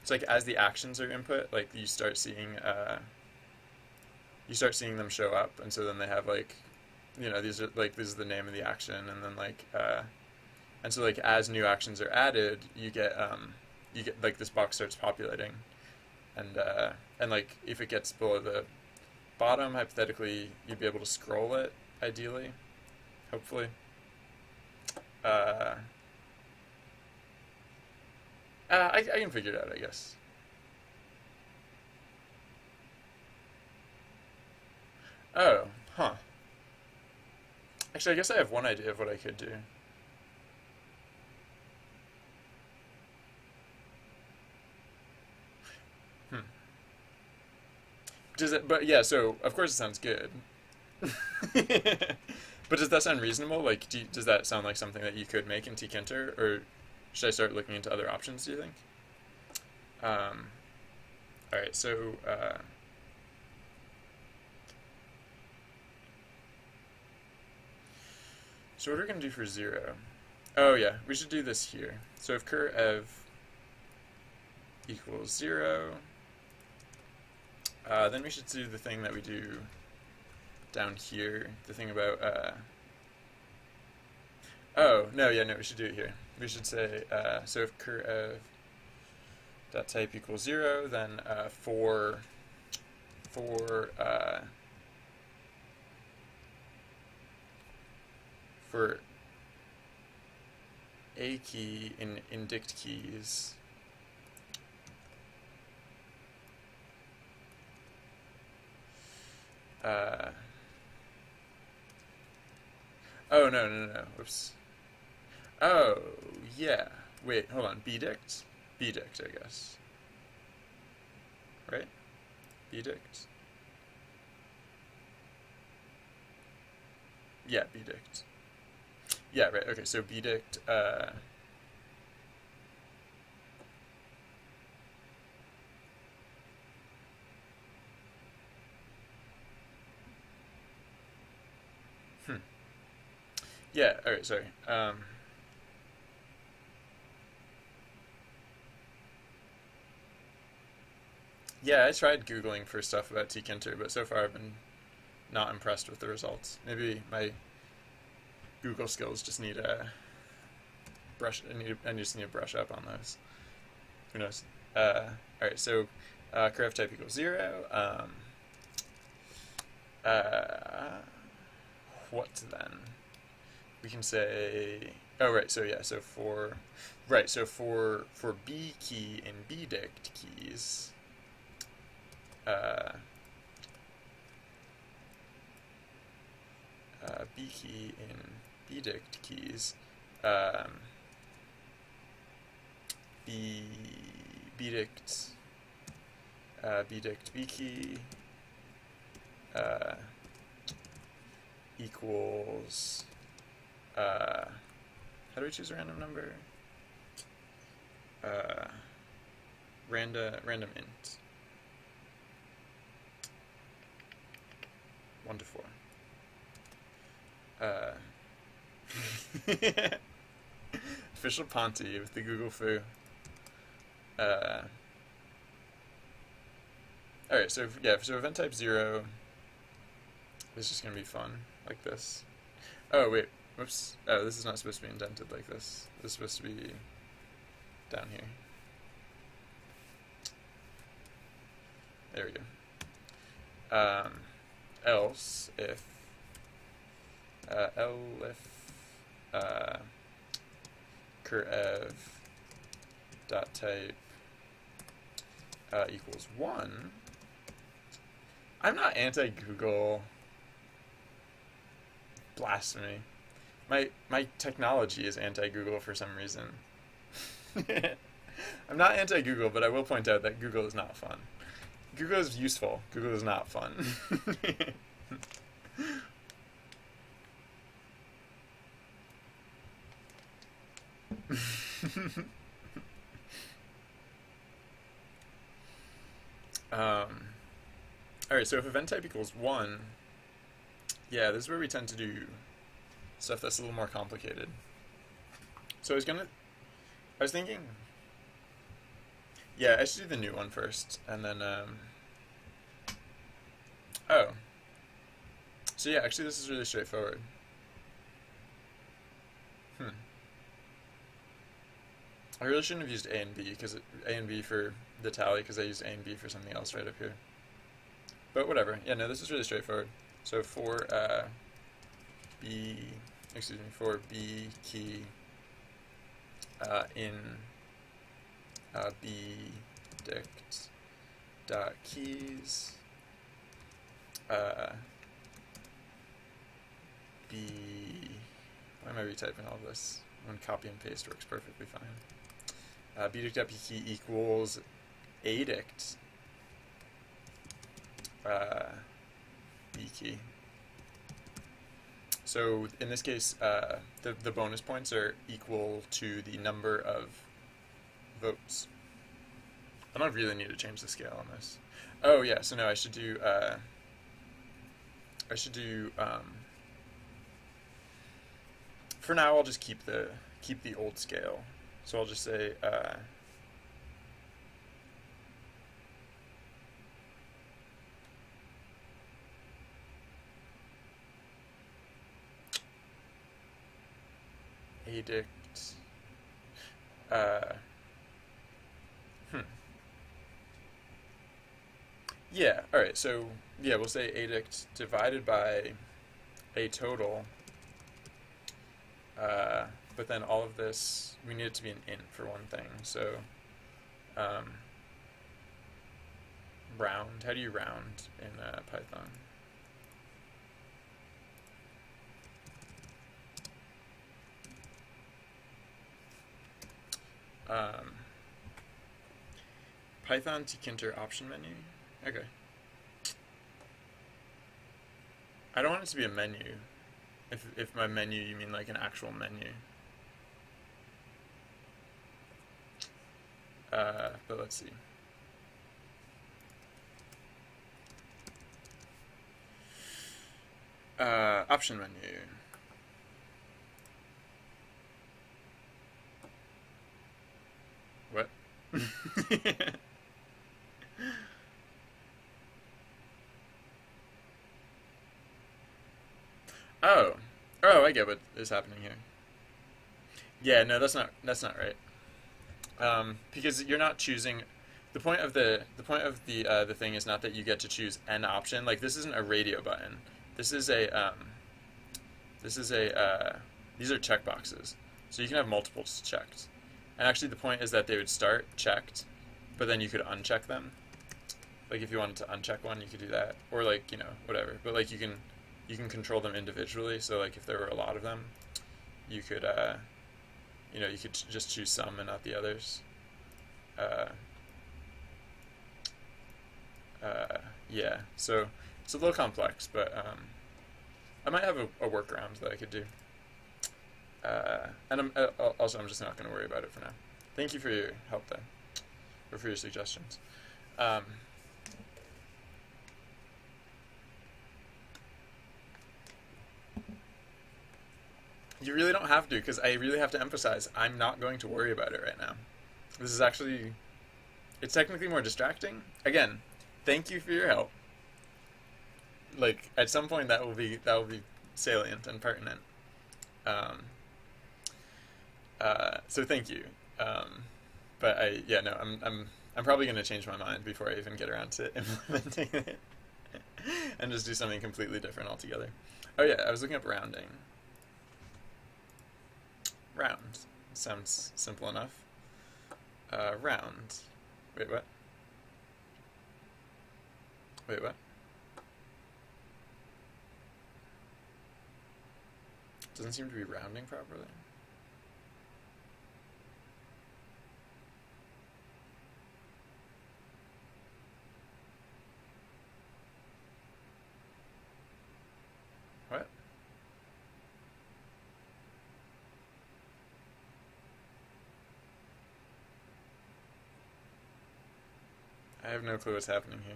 It's like as the actions are input, like you start seeing you start seeing them show up, and so then they have like, these are like, this is the name of the action, and then like, and so like as new actions are added, you get like this box starts populating, and like if it gets below the bottom, hypothetically, you'd be able to scroll it, ideally, hopefully. I can figure it out, I guess. Oh, huh. Actually, I guess I have one idea of what I could do. Hmm. Does it? But yeah. So of course it sounds good. But does that sound reasonable? Like, does that sound like something that you could make in tkinter, or should I start looking into other options? Do you think? All right. So what are we gonna do for 0? Oh yeah, we should do this here. So if cur ev equals 0, then we should do the thing that we do down here. The thing about oh no, yeah, no, we should do it here. We should say so if cur ev dot type equals 0, then for a key in dict keys, oh no, whoops. Oh yeah, wait, hold on, bdict, I guess, right? Bdict, yeah, bdict. Yeah, right, okay, so bdict, yeah, alright, sorry. Yeah, I tried Googling for stuff about tkinter, but so far I've been not impressed with the results. Maybe my Google skills just need a I just need to brush up on those. Who knows? Alright, so curve type equals 0. What then? We can say, oh right, so yeah, so for B key in bdict keys, B key in bdict keys, bdict B key equals, how do we choose a random number? Random int. 1 to 4. Official Ponty with the Google foo. Alright, so yeah, so event type 0 is just gonna be fun, like this. Oh wait, whoops. Oh, this is not supposed to be indented like this. This is supposed to be down here. There we go. Else if cur ev dot type equals 1. I'm not anti-Google. Blasphemy. My technology is anti-Google for some reason. I'm not anti-Google, but I will point out that Google is not fun. Google is useful. Google is not fun. Alright, so if event type equals 1, yeah, this is where we tend to do stuff that's a little more complicated. So I was thinking, yeah, I should do the new one first, and then, Oh. So yeah, actually this is really straightforward. Hmm. I really shouldn't have used A and B, because A and B for the tally, because I used A and B for something else right up here. But whatever. Yeah, no, this is really straightforward. So for for B key in B dict dot keys B. Why am I retyping all this when copy and paste works perfectly fine? B dict dot B key equals A dict B key. So in this case, the bonus points are equal to the number of votes. I don't really need to change the scale on this. Oh yeah, so no, I should do for now I'll just keep the old scale. So I'll just say adict yeah, alright, so yeah, we'll say adict divided by a total, but then all of this, we need it to be an int for one thing, so round, how do you round in Python? Python tkinter option menu. Okay. I don't want it to be a menu. If by menu you mean like an actual menu. But let's see. Option menu. What? Oh. Oh, I get what is happening here. Yeah, no, that's not right. Because you're not choosing. The thing is not that you get to choose an option. Like this isn't a radio button. This is a these are checkboxes. So you can have multiples checked. And actually the point is that they would start checked, but then you could uncheck them. Like if you wanted to uncheck one, you could do that, or like whatever. But like you can control them individually. So like if there were a lot of them, you could you could just choose some and not the others. Yeah, so it's a little complex, but I might have a workaround that I could do. And I'm just not going to worry about it for now. Thank you for your help, though, or for your suggestions. You really don't have to, because I really have to emphasize, I'm not going to worry about it right now. This is actually, it's technically more distracting. Again, thank you for your help. Like, at some point that will be salient and pertinent. So thank you. But I'm probably going to change my mind before I even get around to implementing it, and just do something completely different altogether. Oh yeah, I was looking up rounding. Round sounds simple enough. Round. Wait, what? Wait, what? Doesn't seem to be rounding properly. What? I have no clue what's happening here.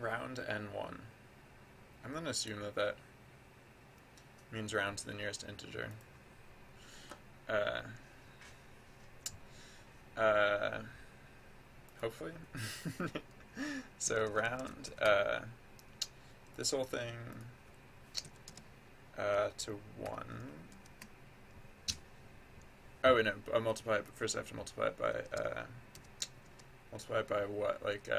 round n1. I'm going to assume that that means round to the nearest integer. Hopefully. So round this whole thing to 1. Oh wait, no, I'll multiply it, but first I have to multiply it by what? Like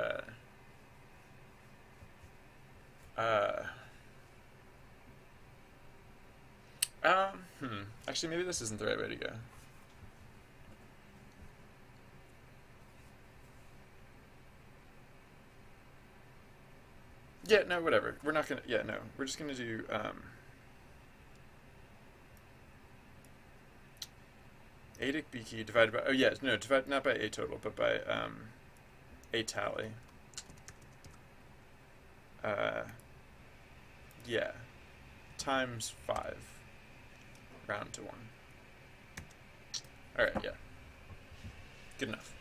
actually maybe this isn't the right way to go. Yeah, no, whatever. We're not gonna, yeah, no. We're just gonna do, a dic b key divided by, oh yeah, no, divide, not by a total, but by, a tally. Yeah. Times 5. Round to 1. Alright, yeah. Good enough.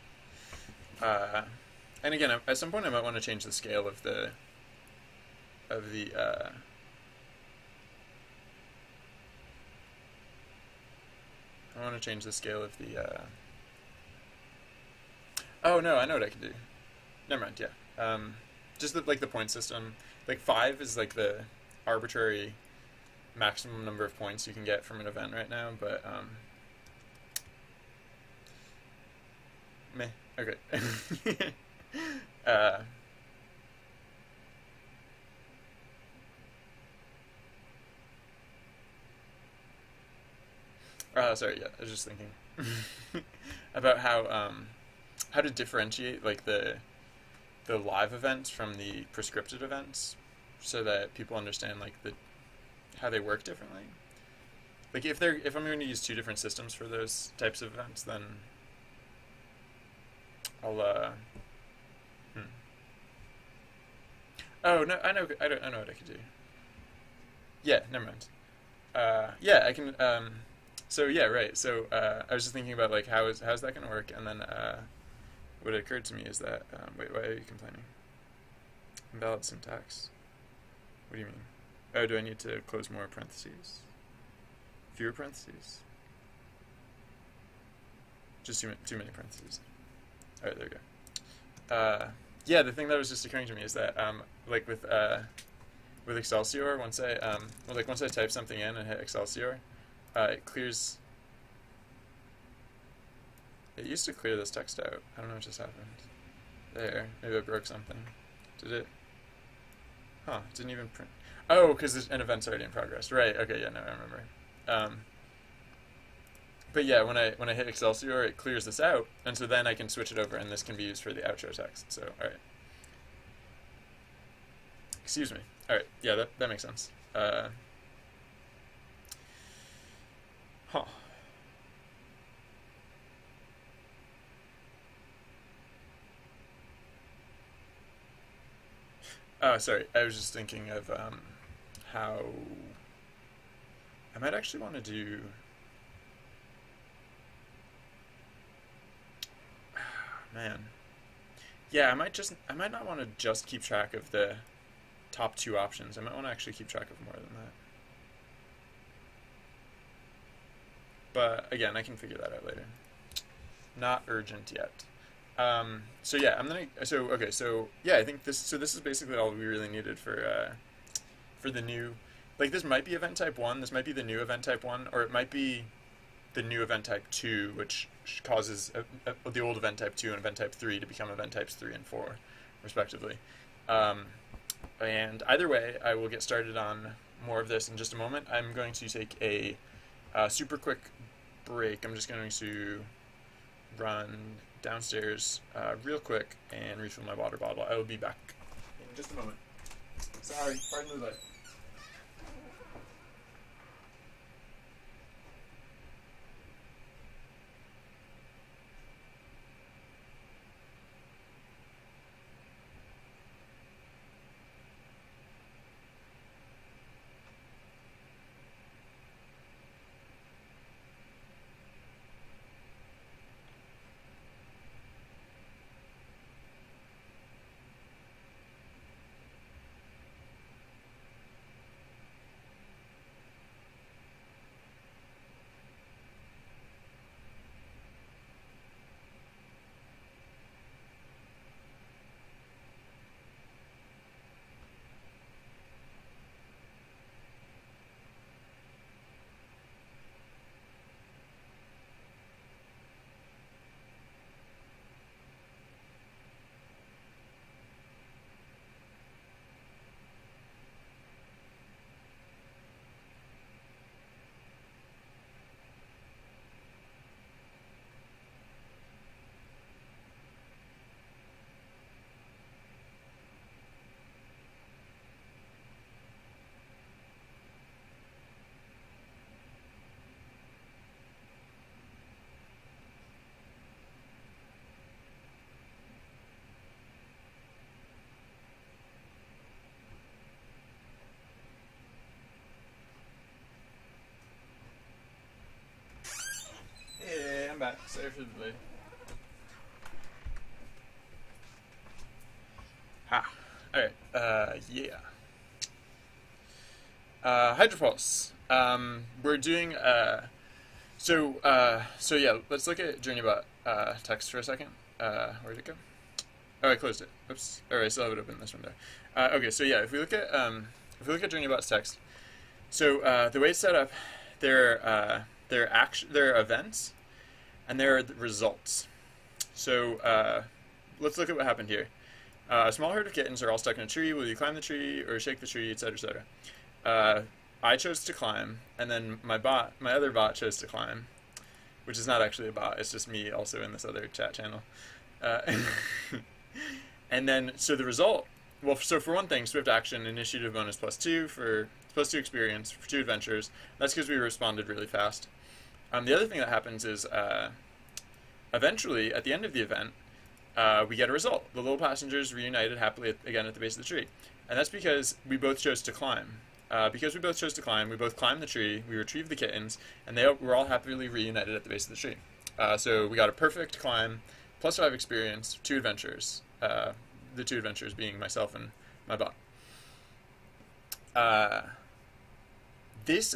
And again, at some point I might want to change the scale of the I want to change the scale of the oh no, I know what I can do. Never mind, yeah. Just like the point system. Like 5 is like the arbitrary maximum number of points you can get from an event right now, but meh. Okay. Sorry, yeah, I was just thinking about how to differentiate like the live events from the prescripted events, so that people understand like how they work differently. Like if I'm going to use 2 different systems for those types of events, then I'll Oh no, I know what I could do. Yeah, never mind. Yeah, I can. So yeah, right. So I was just thinking about like how's that gonna work, and then what occurred to me is that wait, why are you complaining? Invalid syntax. What do you mean? Oh, do I need to close more parentheses? Fewer parentheses? Just too many parentheses. All right, there we go. Yeah, the thing that was just occurring to me is that like with Excelsior, once I type something in and hit Excelsior, it clears. It used to clear this text out. I don't know what just happened. There, maybe I broke something. Did it? Huh? It didn't even print. Oh, because an event's already in progress. Right. Okay. Yeah. No, I remember. But yeah, when I hit Excelsior, it clears this out, and so then I can switch it over, and this can be used for the outro text. So, all right. Excuse me. All right. Yeah, that makes sense. Huh. Oh, sorry. I was just thinking of how I might actually want to do. Man. Yeah, I might not want to just keep track of the top 2 options. I might want to actually keep track of more than that. But again, I can figure that out later. Not urgent yet. So yeah, I think this is basically all we really needed for the new, like this might be event type 1, this might be the new event type 1, or it might be the new event type 2, which causes the old event type 2 and event type 3 to become event types 3 and 4, respectively. And either way, I will get started on more of this in just a moment. I'm going to take a super quick break. I'm just going to run downstairs real quick and refill my water bottle. I will be back in just a moment. Sorry, pardon the delay. srsly. Ha. Alright, yeah. Hydropulse. We're doing, so yeah, let's look at JourneyBot text for a second. Where'd it go? Oh, I closed it. Oops. Alright, I still have it open in this window. Okay, so yeah, if we look at JourneyBot's text, so the way it's set up, there are events, and there are results. So let's look at what happened here. A small herd of kittens are all stuck in a tree. Will you climb the tree or shake the tree, etc., etc.? I chose to climb, and then my other bot chose to climb, which is not actually a bot. It's just me also in this other chat channel. And then, so the result, well, so for one thing, swift action, initiative bonus +2 for +2 experience for 2 adventures. That's because we responded really fast. The other thing that happens is eventually, at the end of the event, we get a result. The little passengers reunited happily again at the base of the tree. And that's because we both chose to climb. Because we both chose to climb, we both climbed the tree, we retrieved the kittens, and they were all happily reunited at the base of the tree. So we got a perfect climb, +5 experience, 2 adventures. The 2 adventures being myself and my bot. This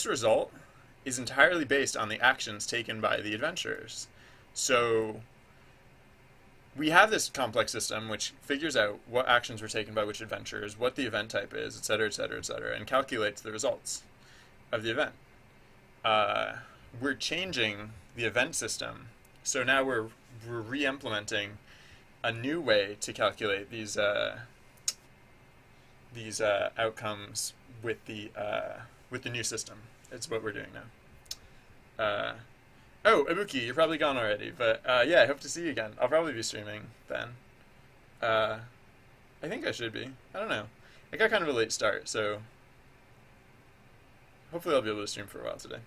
result is entirely based on the actions taken by the adventurers. So we have this complex system which figures out what actions were taken by which adventurers, what the event type is, etc., etc., etc., and calculates the results of the event. We're changing the event system, so now we're re-implementing a new way to calculate these outcomes with the new system. It's what we're doing now. Oh, Ibuki, you're probably gone already, but yeah, I hope to see you again. I'll probably be streaming then. I think I should be. I don't know. I got kind of a late start, so hopefully I'll be able to stream for a while today.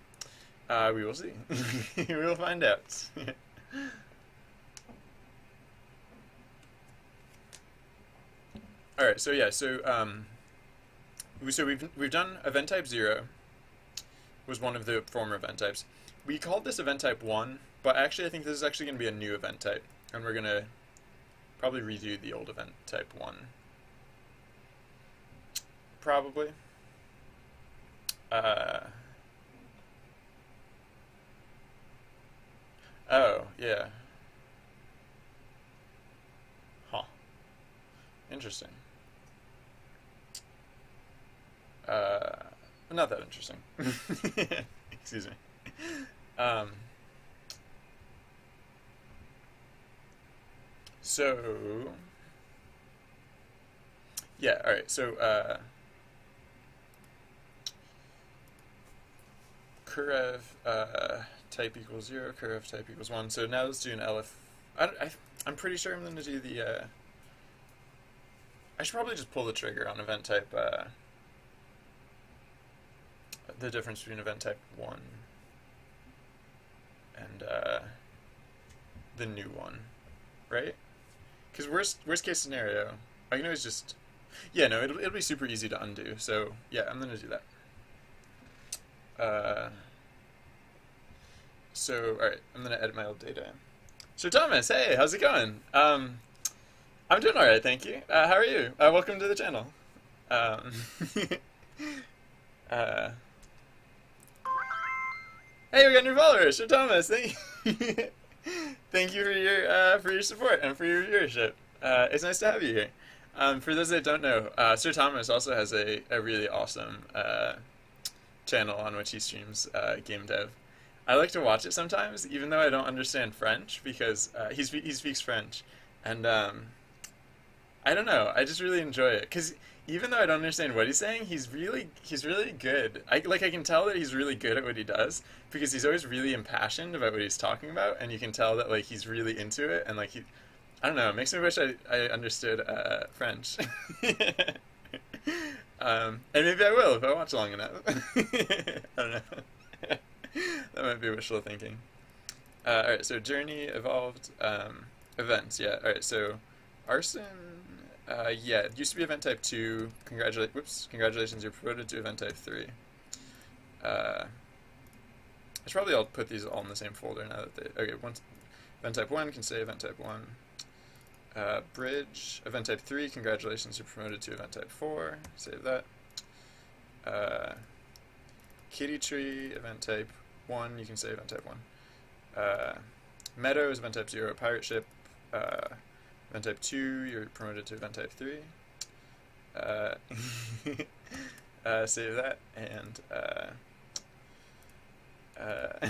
We will see. We will find out. All right, so yeah, so we've done event type 0 was one of the former event types. We called this event type 1, but actually I think this is actually going to be a new event type, and we're going to probably redo the old event type 1. Probably. Oh, yeah. Huh. Interesting. Not that interesting. Excuse me. So yeah, all right. So Kurev type equals 0, Kurev type equals 1. So now let's do an elif. I'm pretty sure I'm going to do the. I should probably just pull the trigger on event type. The difference between event type 1 and the new one, right? Because worst case scenario, I can always just, yeah, no, it'll be super easy to undo. So yeah, I'm gonna do that. So all right, I'm gonna edit my old data. So Thomas, hey, how's it going? I'm doing all right, thank you. How are you? Welcome to the channel. Hey, we got new followers. Sir Thomas, thank you. Thank you for your support and for your viewership. It's nice to have you here. For those that don't know, Sir Thomas also has a really awesome channel on which he streams game dev. I like to watch it sometimes, even though I don't understand French, because he speaks French, and I don't know. I just really enjoy it because even though I don't understand what he's saying, he's really good. I can tell that he's really good at what he does because he's always really impassioned about what he's talking about, and you can tell that like he's really into it, and like I don't know, it makes me wish I understood French. And maybe I will if I watch long enough. I don't know. That might be wishful thinking. Alright, so journey, evolved, events, yeah. Alright, so arson, yeah, it used to be event type 2. Congratulations, you're promoted to event type 3. I should probably all put these all in the same folder now that they, okay, once event type 1 can say event type 1. Bridge, event type 3, congratulations, you're promoted to event type 4, save that. Kitty tree, event type 1, you can say event type 1. Meadows, event type 0, pirate ship, event type 2, you're promoted to event type 3. Save that, and out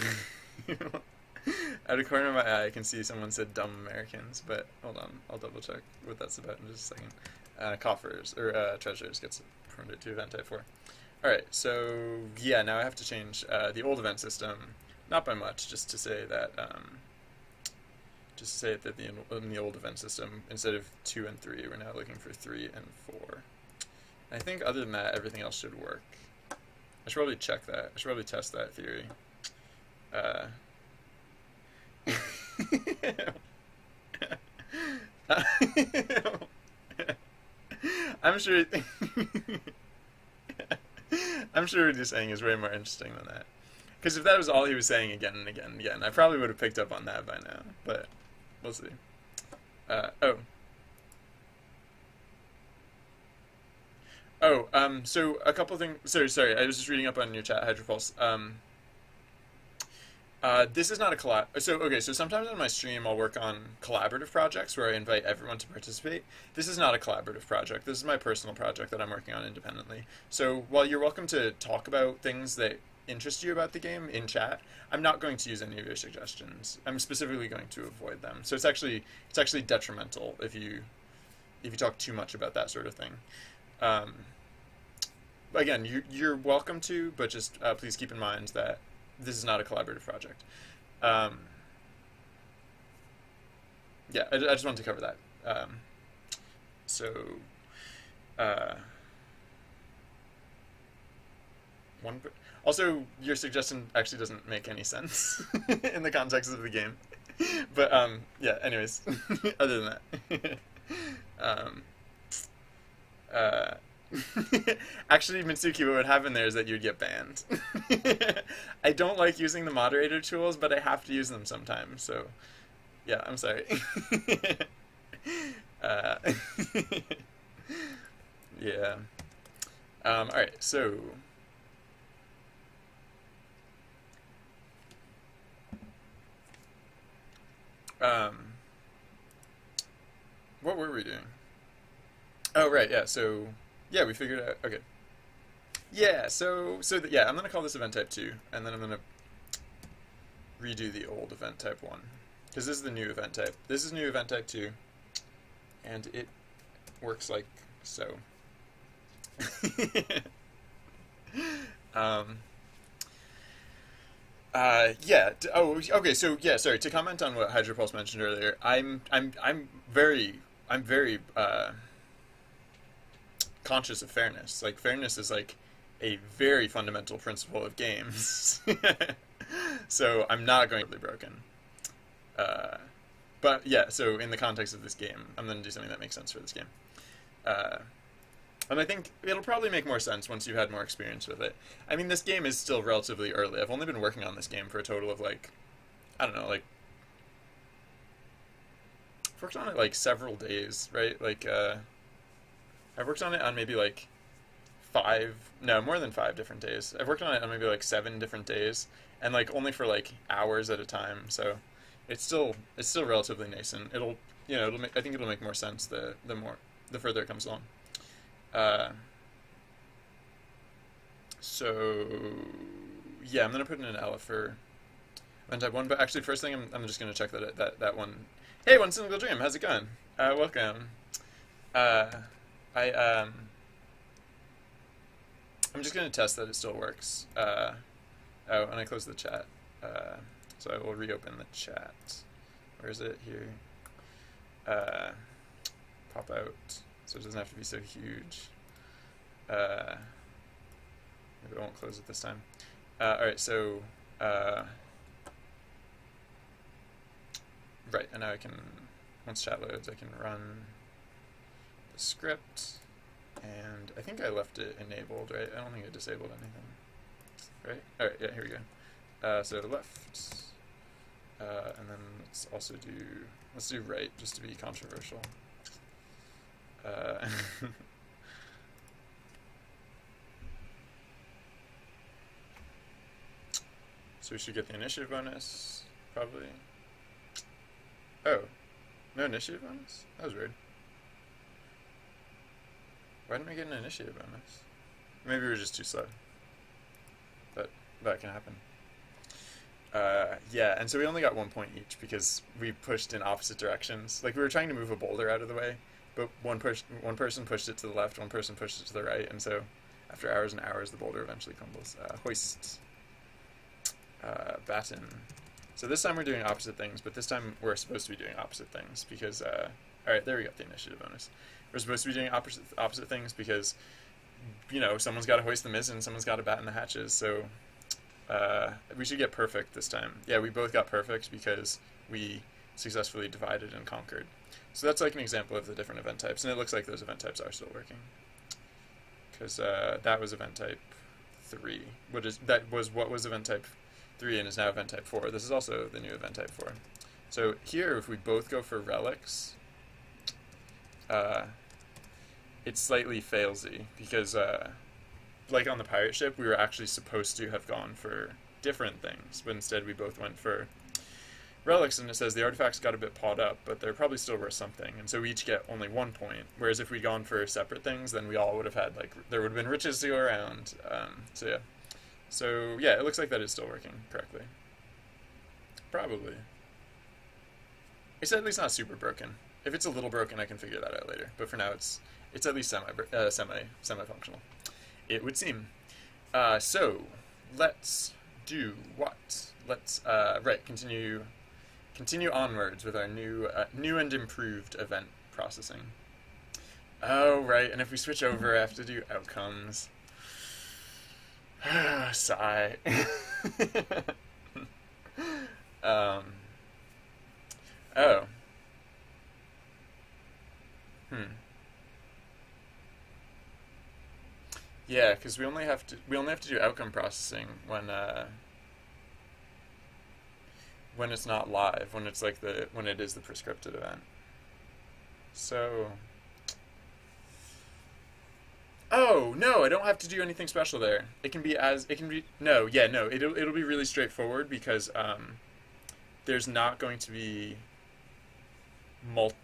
of the corner of my eye I can see someone said dumb Americans, but hold on, I'll double check what that's about in just a second. Coffers, or treasures gets promoted to event type 4. Alright, so yeah, now I have to change the old event system, not by much, just to say that in the old event system, instead of 2 and 3, we're now looking for 3 and 4. And I think other than that, everything else should work. I should probably check that. I should probably test that theory. I'm sure I'm sure what he's saying is way more interesting than that. Because if that was all he was saying again and again and again, I probably would have picked up on that by now. But we'll see. So a couple things. Sorry, I was just reading up on your chat, Hydropulse. This is not a collab. So sometimes on my stream I'll work on collaborative projects where I invite everyone to participate. This is not a collaborative project. This is my personal project that I'm working on independently. So while you're welcome to talk about things that interest you about the game in chat, I'm not going to use any of your suggestions. I'm specifically going to avoid them. So it's actually detrimental if you talk too much about that sort of thing. Again, you're welcome to, but just please keep in mind that this is not a collaborative project. Yeah, I just wanted to cover that. Also, your suggestion actually doesn't make any sense in the context of the game. But yeah, anyways, other than that. Actually, Mitsuki, what would happen there is that you'd get banned. I don't like using the moderator tools, but I have to use them sometimes, so yeah, I'm sorry. Yeah. Alright, so what were we doing? Oh, right, yeah, so yeah, we figured out, okay. Yeah, yeah, I'm going to call this event type 2, and then I'm going to redo the old event type 1. Because this is the new event type. This is new event type 2, and it works like so. Yeah, okay, so yeah, sorry, to comment on what Hydropulse mentioned earlier, I'm very conscious of fairness. Like, fairness is like a very fundamental principle of games. So I'm not going to be broken. But yeah, so in the context of this game, I'm going to do something that makes sense for this game. And I think it'll probably make more sense once you've had more experience with it. I mean, this game is still relatively early. I've only been working on this game for a total of, like, I don't know, like, I've worked on it, like, several days, right? Like, I've worked on it on maybe, like, more than 5 different days. I've worked on it on maybe, like, 7 different days, and, like, only for, like, hours at a time, so it's still relatively nascent. I think it'll make more sense the further it comes along. So yeah, I'm gonna put in an L for event type 1. But actually, first thing I'm just gonna check that one. Hey, One Single Dream, how's it going? Welcome. I'm just gonna test that it still works. Oh, and I closed the chat. So I will reopen the chat. Where is it? Here. Pop out. So it doesn't have to be so huge. Maybe I won't close it this time. Alright, so right, and now I can, once chat loads, I can run the script, and I think I left it enabled, right? I don't think I disabled anything. Right? Alright, yeah, here we go. So left, and then let's do right, just to be controversial. So we should get the initiative bonus, probably. Oh, no initiative bonus? That was weird. Why didn't we get an initiative bonus? Maybe we were just too slow. But that can happen. Yeah, and so we only got 1 point each because we pushed in opposite directions. Like, we were trying to move a boulder out of the way, but one person pushed it to the left, one person pushed it to the right, and so after hours and hours, the boulder eventually crumbles. Hoist. Batten. So this time we're doing opposite things, but this time we're supposed to be doing opposite things because, alright, there we got the initiative bonus. We're supposed to be doing opposite things because, you know, someone's got to hoist the mizzen, someone's got to batten the hatches, so we should get perfect this time. Yeah, we both got perfect because we successfully divided and conquered. So that's like an example of the different event types, and it looks like those event types are still working. Because that was event type 3. What was event type 3 and is now event type 4. This is also the new event type 4. So here, if we both go for relics, it's slightly failsy because, like on the pirate ship, we were actually supposed to have gone for different things, but instead we both went for relics, and it says the artifacts got a bit pawed up, but they're probably still worth something, and so we each get only 1 point, whereas if we'd gone for separate things, then we all would have had, like, there would have been riches to go around, so yeah. So, yeah, it looks like that is still working correctly. Probably. It's at least not super broken. If it's a little broken, I can figure that out later, but for now it's at least semi-functional. It would seem. So, let's do what? Let's, continue onwards with our new and improved event processing. Oh, right, and if we switch over, I have to do outcomes. Sigh. Oh. Yeah, because we only have to do outcome processing when it's not live, when it's like when it is the prescripted event. So, oh no, I don't have to do anything special there. It'll be really straightforward because there's not going to be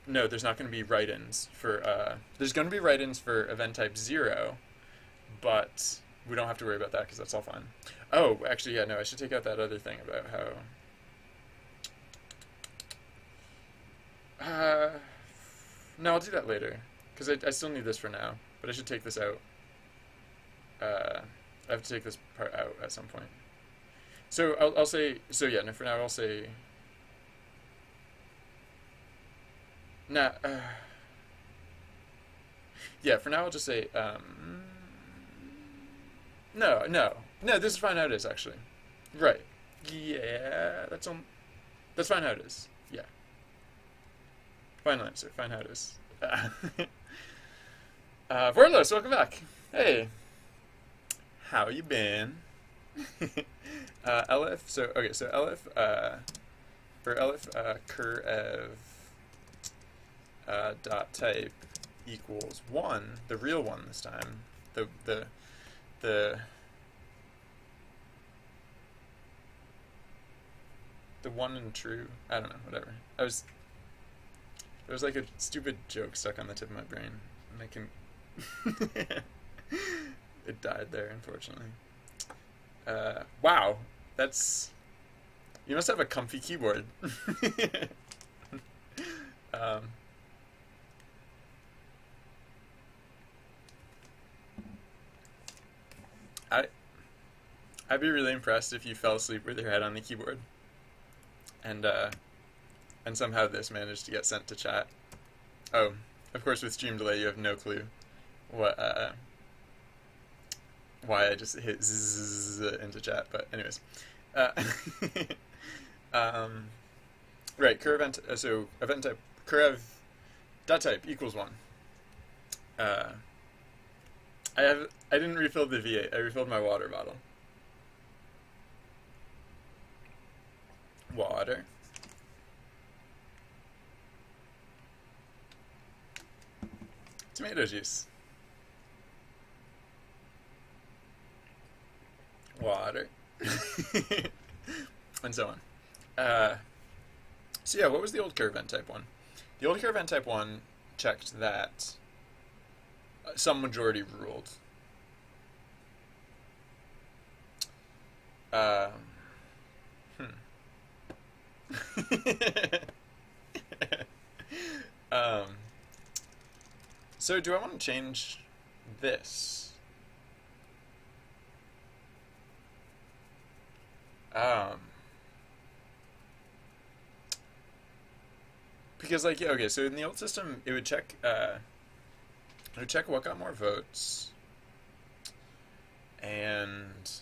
there's not going to be write-ins for there's going to be write-ins for event type 0, but we don't have to worry about that because that's all fine. Oh, actually, yeah, no, I should take out that other thing about how no, I'll do that later because I still need this for now, but I should take this out. I have to take this part out at some point. So I'll say, so yeah, no, for now I'll say, nah, yeah, for now I'll just say, no, this is fine how it is, actually. Right. Yeah, that's fine how it is. Yeah. Final answer, fine how it is. Vorlos, welcome back. Hey. How you been? Elif, so Elif, for Elif, cur dot type equals 1, the real one this time, the one and true, I don't know, whatever. There was like a stupid joke stuck on the tip of my brain, and I can, it died there, unfortunately. Wow, you must have a comfy keyboard. I'd be really impressed if you fell asleep with your head on the keyboard, and somehow this managed to get sent to chat. Oh, of course, with stream delay, you have no clue why I just hit zzz into chat. But anyways, right, cur event. So event type cur dot type equals 1. I didn't refill the V8. I refilled my water bottle. Water. Tomato juice. Water. And so on. So yeah, what was the old curve n type 1? The old curve n type 1 checked that some majority ruled. So do I want to change this? Because like, yeah, okay, so in the old system, it would check what got more votes, and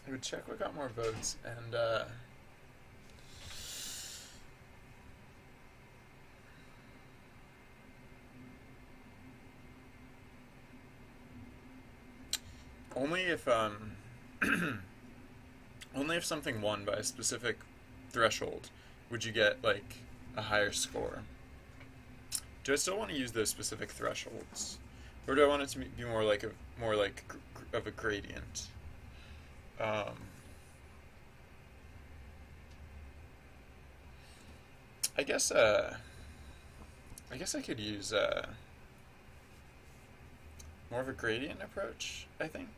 it would check what got more votes, and only if only if something won by a specific threshold would you get like a higher score. Do I still want to use those specific thresholds, or do I want it to be more like of a gradient? I guess I could use more of a gradient approach, I think.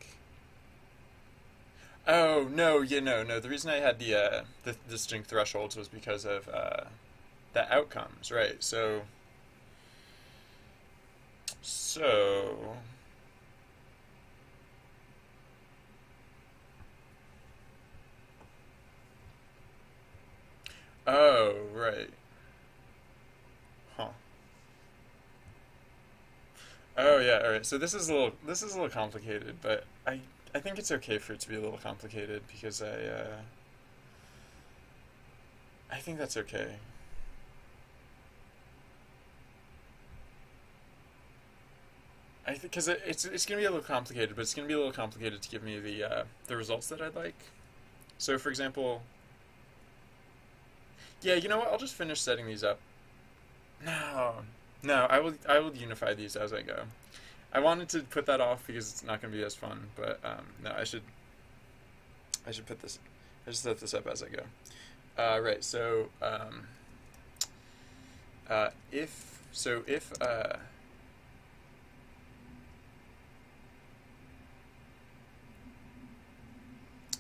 Oh no, yeah, no. The reason I had the distinct thresholds was because of the outcomes, right? So oh right, huh? Oh yeah, all right. So this is a little complicated, but I think it's okay for it to be a little complicated because I think that's okay. I think because it's gonna be a little complicated, but it's gonna be a little complicated to give me the results that I'd like. So for example, yeah, you know what? I'll just finish setting these up. No, no, I will unify these as I go. I wanted to put that off because it's not going to be as fun, but no, I should put this. I should set this up as I go. Right. So if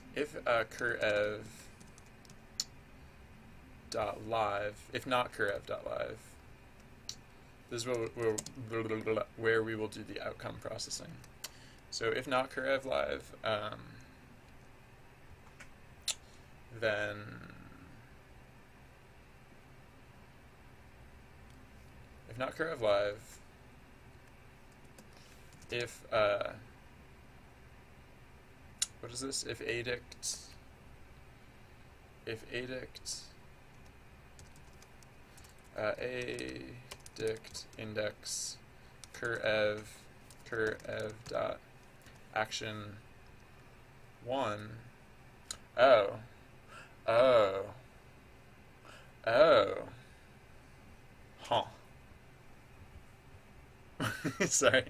curev dot live, if not curev dot live, this is where we will do the outcome processing. So if not curev live, then if not curev live, if what is this? If adict adict index curev dot action 1. Oh. Huh. Sorry.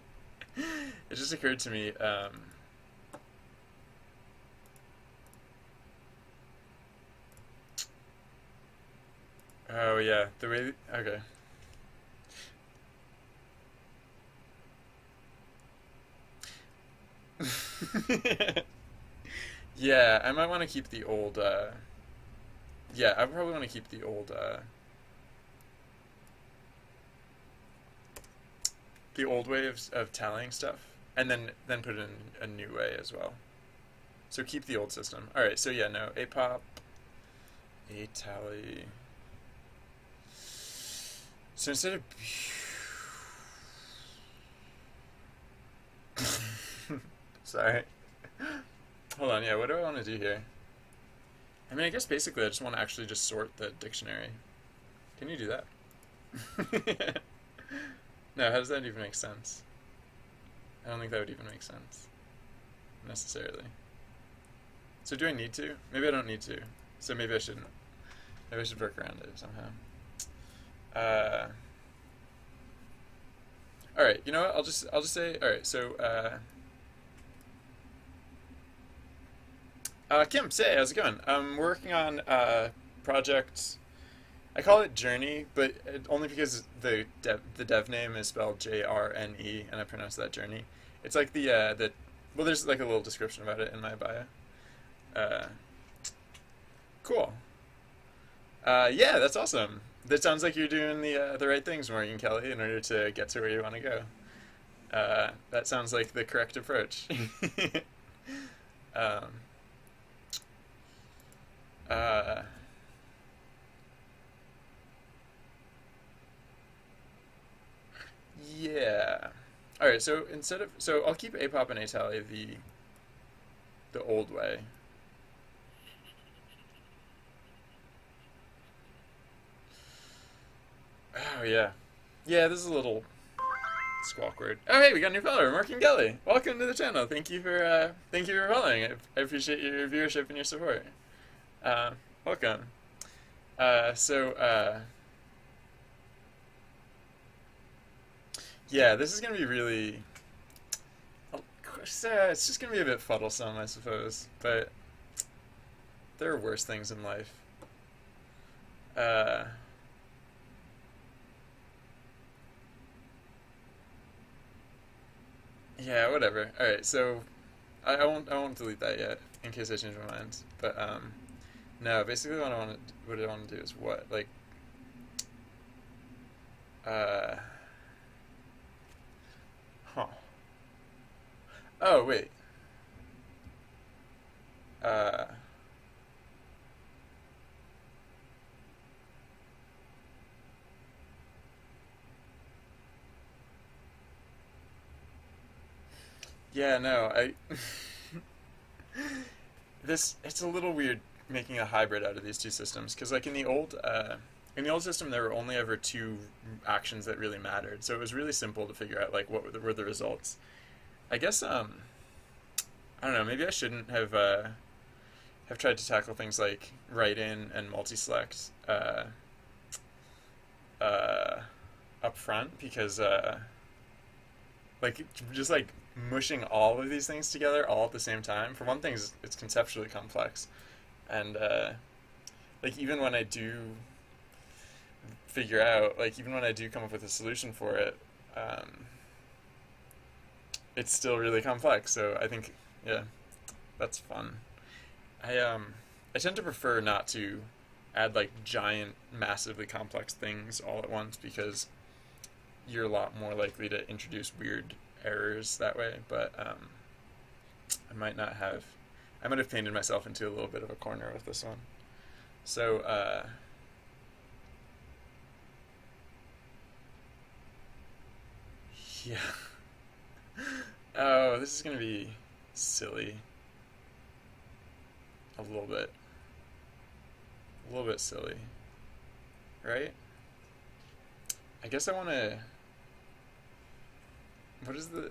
It just occurred to me, oh yeah, the way, okay. Yeah, I might want to keep the old, yeah, I probably want to keep the old way of tallying stuff, and then put in a new way as well. So keep the old system. All right, so yeah, no, apop, a tally. So instead of sorry. Hold on, yeah, what do I want to do here? I mean, I guess basically I just want to actually just sort the dictionary. Can you do that? No, how does that even make sense? I don't think that would even make sense, necessarily. So do I need to? Maybe I don't need to. So maybe I shouldn't. Maybe I should work around it somehow. All right, you know what? I'll just say, all right. So Kim, say, how's it going? I'm working on a project. I call it Journey, but only because the dev name is spelled JRNE, and I pronounce that Journey. It's like well, there's like a little description about it in my bio. Cool. Yeah, that's awesome. That sounds like you're doing the right things, Morgan Kelly, in order to get to where you want to go. That sounds like the correct approach. um, yeah. All right. So I'll keep apop and atally the old way. Oh yeah, yeah. This is a little squawkward. Oh hey, we got a new follower, Morgan Kelly. Welcome to the channel. Thank you for following. I appreciate your viewership and your support. Welcome. Yeah, this is gonna be really. It's just gonna be a bit fuddlesome, I suppose. But there are worse things in life. Yeah, whatever. All right, so I won't delete that yet in case I change my mind. But no, basically what I want to do is what like uh huh. Oh wait. Uh yeah, no, I it's a little weird making a hybrid out of these two systems because like in the old system there were only ever two actions that really mattered, so it was really simple to figure out like what were the results. I guess I don't know, maybe I shouldn't have tried to tackle things like write in and multi-select uh, up front because like just like mushing all of these things together all at the same time, for one thing, it's conceptually complex, and like even when I do even when I do come up with a solution for it, it's still really complex. So I think, yeah, that's fun. I tend to prefer not to add like giant, massively complex things all at once because you're a lot more likely to introduce weird errors that way. But I might have painted myself into a little bit of a corner with this one. So yeah. Oh, this is gonna be silly. A little bit. A little bit silly. Right? I guess I wanna. What is the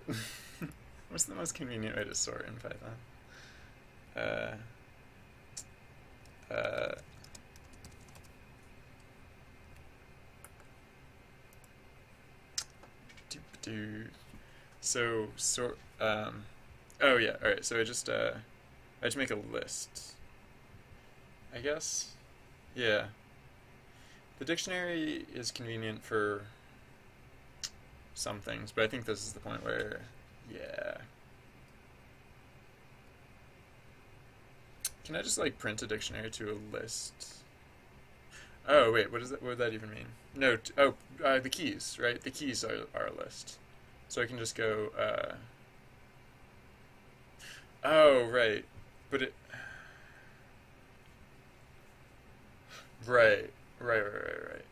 what's the most convenient way to sort in Python? Uh do so sort oh yeah, alright, so I just make a list, I guess. Yeah. The dictionary is convenient for some things, but I think this is the point where, yeah. Can I just like print a dictionary to a list? Oh wait, what would that even mean? No, the keys, right? The keys are a list. So I can just go, oh right, but it, right.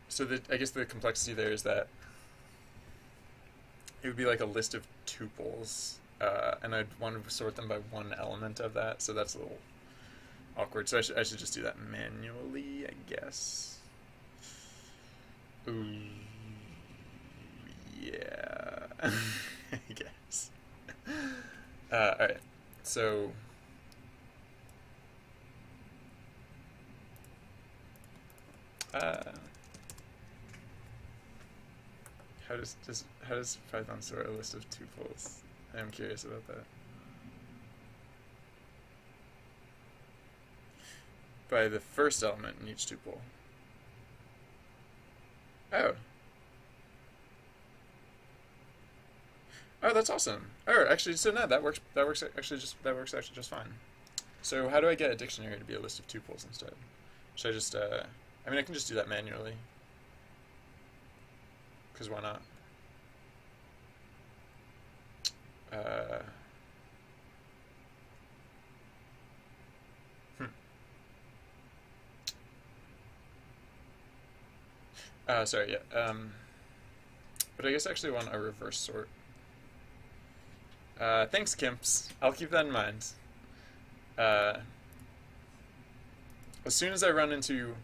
So I guess the complexity there is that it would be like a list of tuples, and I'd want to sort them by one element of that, so that's a little awkward. So I should just do that manually, I guess. Ooh, yeah, I guess. All right, so how does Python store a list of tuples? I'm curious about that. By the first element in each tuple. Oh. Oh, that's awesome. Oh, actually, so no, that works. That works actually just fine. So how do I get a dictionary to be a list of tuples instead? Should I just? I mean, I can just do that manually. Because why not? Hmm. Sorry, yeah. But I guess I actually want a reverse sort. Thanks, Kimps. I'll keep that in mind. As soon as I run into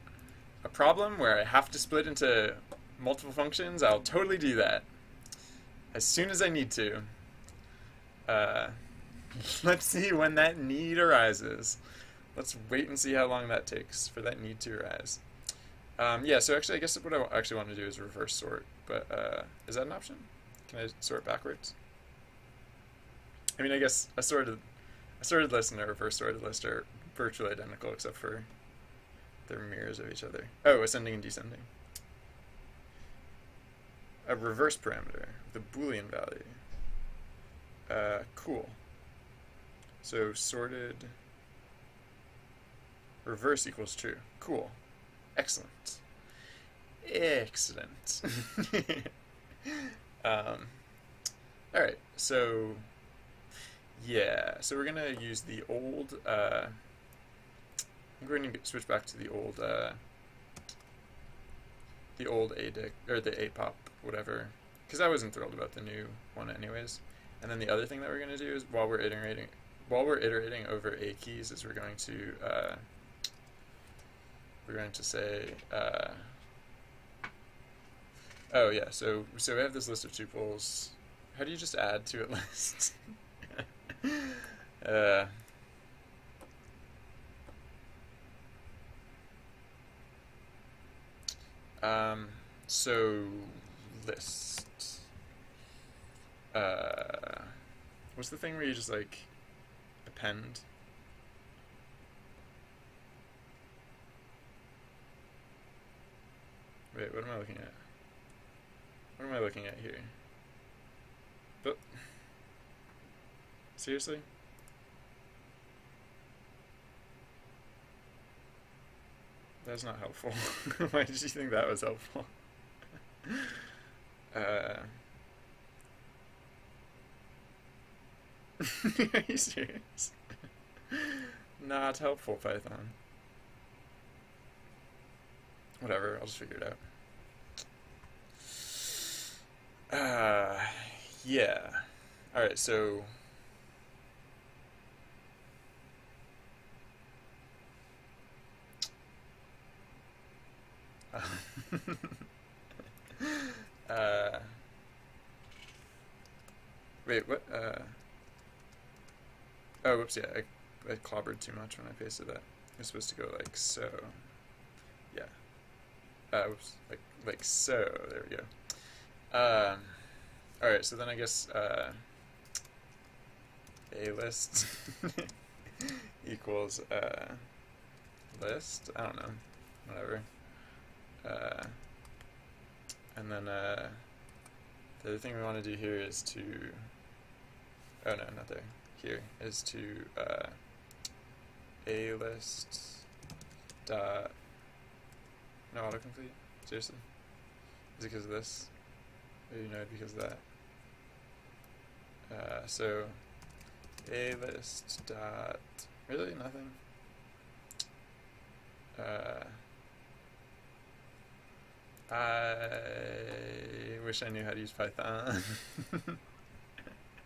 a problem where I have to split into multiple functions, I'll totally do that. As soon as I need to. Let's see when that need arises. Let's wait and see how long that takes for that need to arise. Yeah, so actually I guess what I actually want to do is reverse sort, but is that an option? Can I sort backwards? I mean, I guess a sorted list and a reverse sorted list are virtually identical except for they're mirrors of each other. Oh, ascending and descending. A reverse parameter with a Boolean value. Cool. So sorted reverse equals true. Cool. Excellent. Excellent. Alright, so yeah, so we're gonna use the old I'm going to switch back to the old ADIC or the APOP whatever, because I wasn't thrilled about the new one anyways. And then the other thing that we're going to do is while we're iterating over A keys is we're going to say oh yeah, so we have this list of tuples. How do you just add to a list? So list. What's the thing where you just like append? Wait, what am I looking at? What am I looking at here? But seriously? That's not helpful. Why did you think that was helpful? Are you serious? Not helpful, Python. Whatever, I'll just figure it out. Yeah. Alright, so wait, what? Oh, whoops, yeah, I clobbered too much when I pasted that. It's supposed to go like so. Yeah. Whoops, like so. There we go. Alright, so then I guess a list equals list. I don't know. Whatever. And then the other thing we want to do here is to, oh no, not there, here, is to a list dot, no autocomplete, seriously? Is it because of this? Maybe no, because of that. So a list dot, really nothing? I wish I knew how to use Python.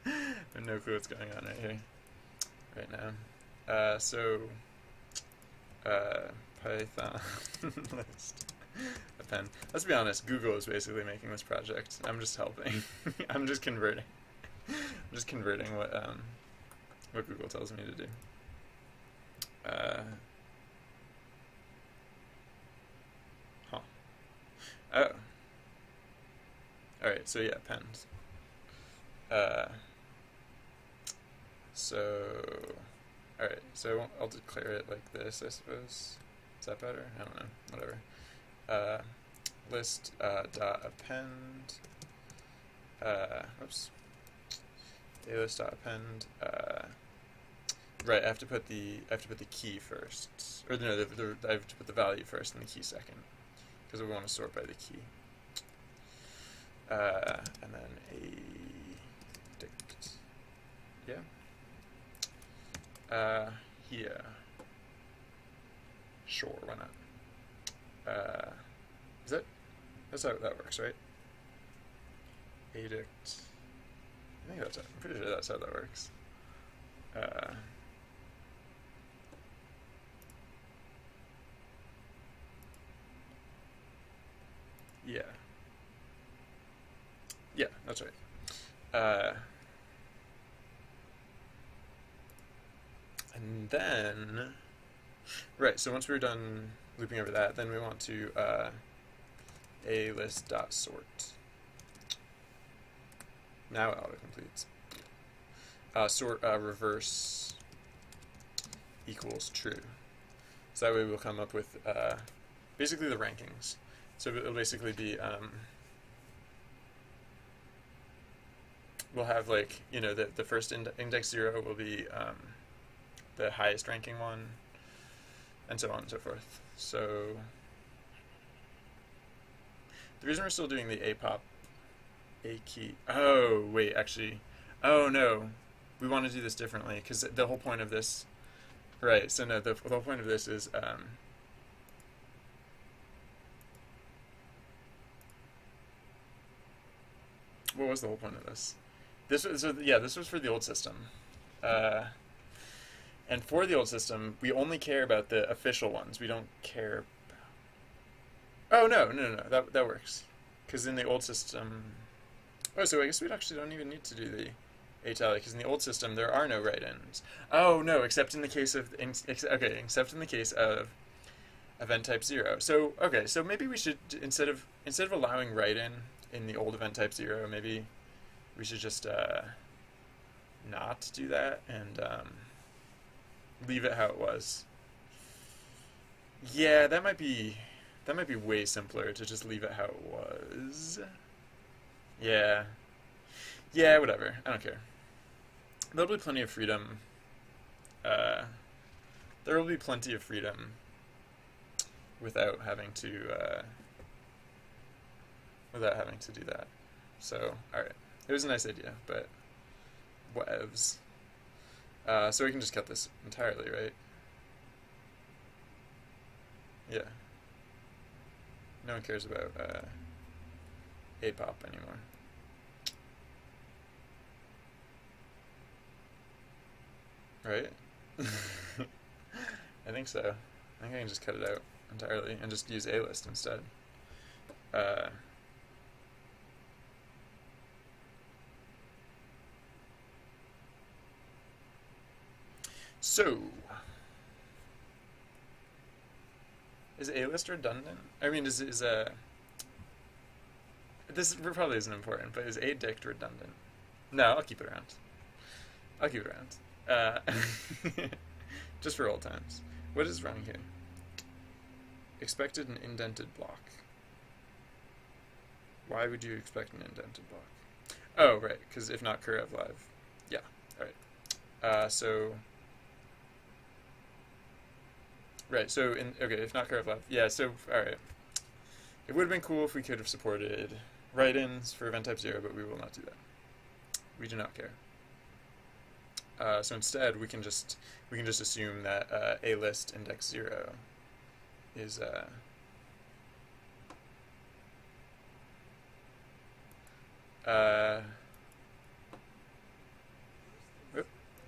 I have no clue what's going on right here, right now. So Python list Append. Let's be honest, Google is basically making this project. I'm just helping. I'm just converting. I'm just converting what Google tells me to do. Oh. Alright, so yeah, append. Alright, so I'll declare it like this, I suppose. Is that better? I don't know, whatever. List dot append. Oops. List dot append. Right, I have to put the key first, or no, I have to put the value first and the key second, because we want to sort by the key. And then a dict. Yeah. Here. Sure, why not? That's how that works, right? Adict. I think I'm pretty sure that's how that works. Yeah. Yeah, that's right. And then, right, so once we're done looping over that, then we want to a list.sort. Now autocompletes. Sort reverse equals true. So that way we'll come up with basically the rankings. So it'll basically be, we'll have like, you know, the first index 0 will be the highest ranking one, and so on and so forth. So the reason we're still doing the apop, a key, oh wait, actually, oh no, we want to do this differently, because the whole point of this, right, so no, the whole point of this is, what was the whole point of this? This was, so yeah, this was for the old system. And for the old system, we only care about the official ones. We don't care about... Oh, no, that works. Because in the old system... Oh, so I guess we actually don't even need to do the A tally, because in the old system, there are no write-ins. Oh, no, except in the case of... except in the case of event type 0. So, okay, so maybe we should, instead of allowing write-in the old event type 0, maybe we should just not do that and leave it how it was. Yeah, that might be way simpler to just leave it how it was. Yeah, whatever. I don't care. There'll be plenty of freedom. There will be plenty of freedom without having to do that. So, all right. It was a nice idea, but whatevs. So we can just cut this entirely, right? Yeah. No one cares about apop anymore. Right? I think so. I think I can just cut it out entirely and just use a list instead. So, is A-list redundant? I mean, is this probably isn't important, but is A-dict redundant? No, I'll keep it around. Just for old times. What is wrong here? Expected an indented block. Why would you expect an indented block? Oh, right, because if not cur live. Yeah, alright. Right, so, if not curve left. Yeah, so, alright. It would have been cool if we could have supported write-ins for event type 0, but we will not do that. We do not care. So instead, we can just assume that a list index 0 is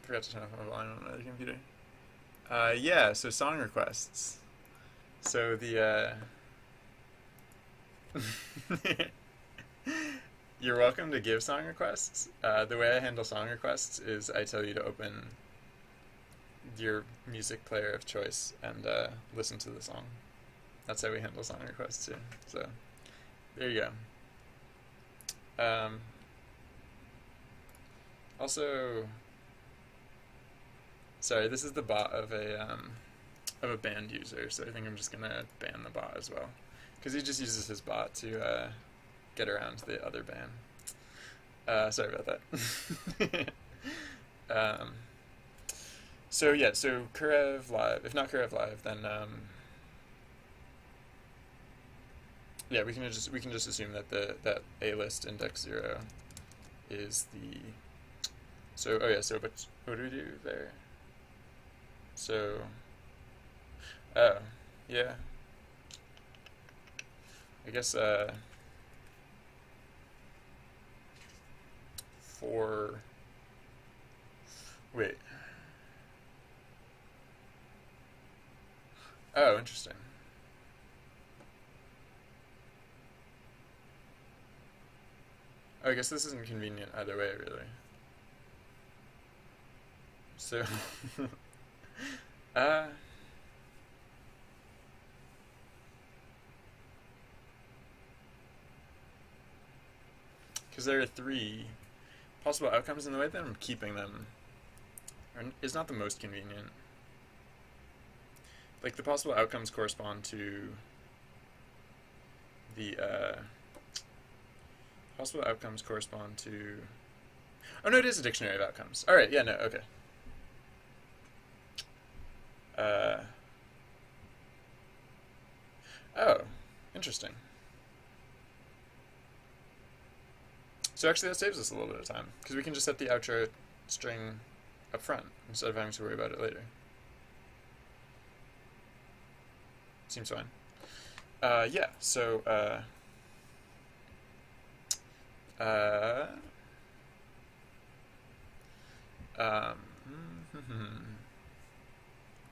forgot to turn off my volume on my other computer. Yeah, so song requests. So the You're welcome to give song requests. The way I handle song requests is I tell you to open your music player of choice and listen to the song. That's how we handle song requests too. So there you go. Also, sorry, this is the bot of a banned user, so I think I'm just gonna ban the bot as well, because he just uses his bot to get around the other ban. Sorry about that. So yeah, so Kurev Live. If not Kurev Live, then yeah, we can just assume that that A list index 0 is the. So oh yeah, so but what do we do there? So oh yeah, I guess for wait. Oh, interesting. Oh, I guess this isn't convenient either way, really. So, uh, because there are 3 possible outcomes, and the way that I'm keeping them is not the most convenient. Like, the possible outcomes correspond to the, possible outcomes correspond to... Oh, no, it is a dictionary of outcomes. Alright, yeah, no, okay. Oh, interesting. So actually that saves us a little bit of time, because we can just set the outro string up front, instead of having to worry about it later. Seems fine. Yeah, so,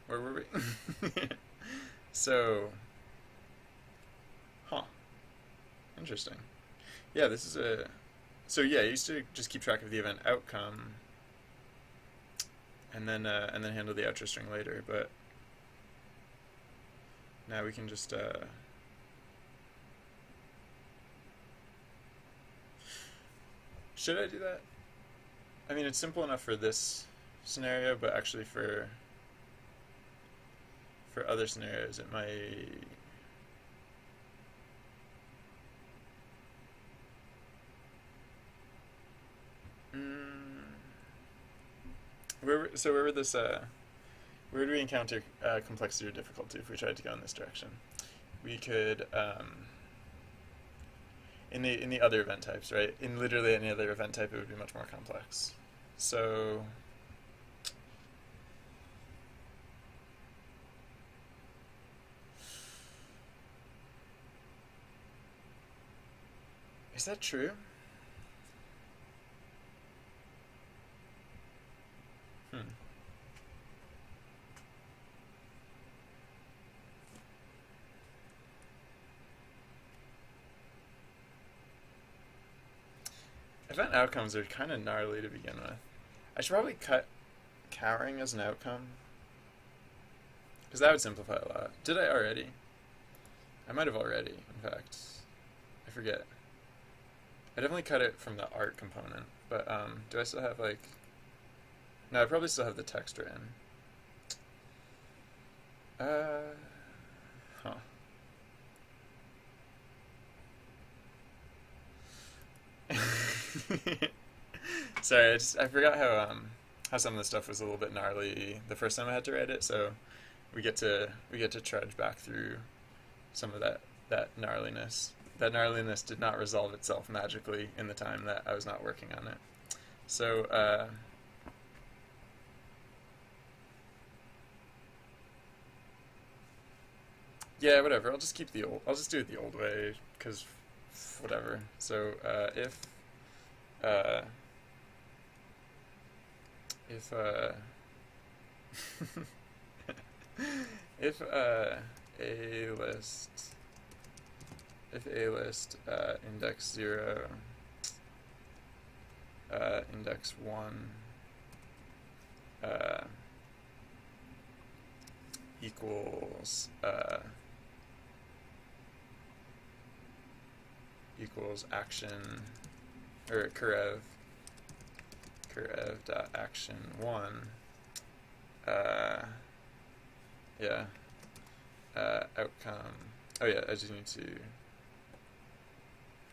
where were we? So, huh. Interesting. Yeah, this is a... So yeah, I used to just keep track of the event outcome, and then handle the outro string later, but now we can just should I do that? I mean, it's simple enough for this scenario, but actually for other scenarios it might... Where would this where would we encounter complexity or difficulty if we tried to go in this direction? We could in the other event types, right? In literally any other event type, it would be much more complex. So is that true? Event outcomes are kind of gnarly to begin with. I should probably cut cowering as an outcome, because that would simplify a lot. Did I already? I might have already, in fact. I forget. I definitely cut it from the art component, but do I still have, like... No, I probably still have the text written. Huh. Sorry, I forgot how some of the stuff was a little bit gnarly the first time I had to write it, so we get to trudge back through some of that gnarliness. That gnarliness did not resolve itself magically in the time that I was not working on it. So yeah, whatever. I'll just do it the old way, because whatever. So if if a list if a list index 0 index 1 equals action, or curev dot action 1 outcome. Oh yeah, I just need to,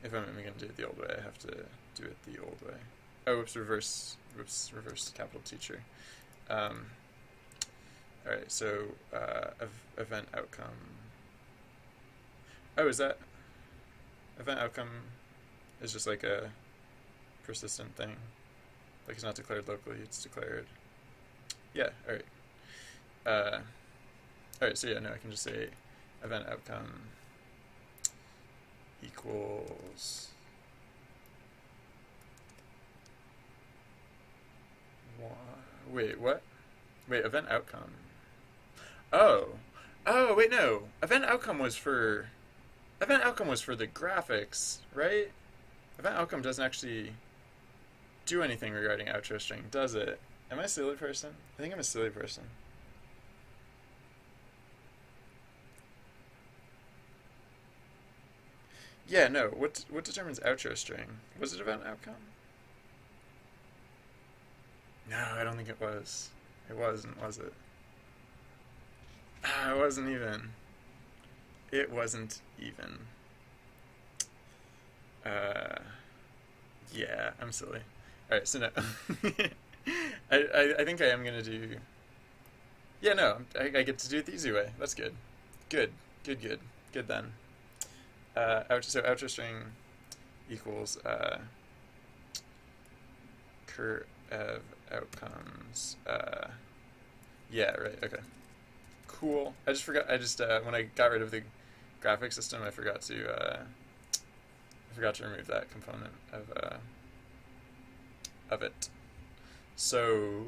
if I'm going to do it the old way, I have to do it the old way. Oh, reverse capital teacher. Alright, so event outcome. Oh, is that event outcome is just like a persistent thing? Like it's not declared locally, it's declared. Yeah, alright. Alright, so yeah, no, I can just say event outcome equals wait, what? Wait, event outcome. Oh, wait, no. Event outcome was for the graphics, right? Event outcome doesn't actually do anything regarding outro string, does it? Am I a silly person? I think I'm a silly person. Yeah, no. What determines outro string? Was it event outcome? No, I don't think it was. It wasn't, was it? It wasn't even. It wasn't even. Yeah, I'm silly. Alright, so no. I think I am gonna do... Yeah, no, I get to do it the easy way. That's good. Good then. So outro string equals curev outcomes. Yeah, right, okay. Cool. I just forgot, when I got rid of the graphic system, I forgot to remove that component of it. So,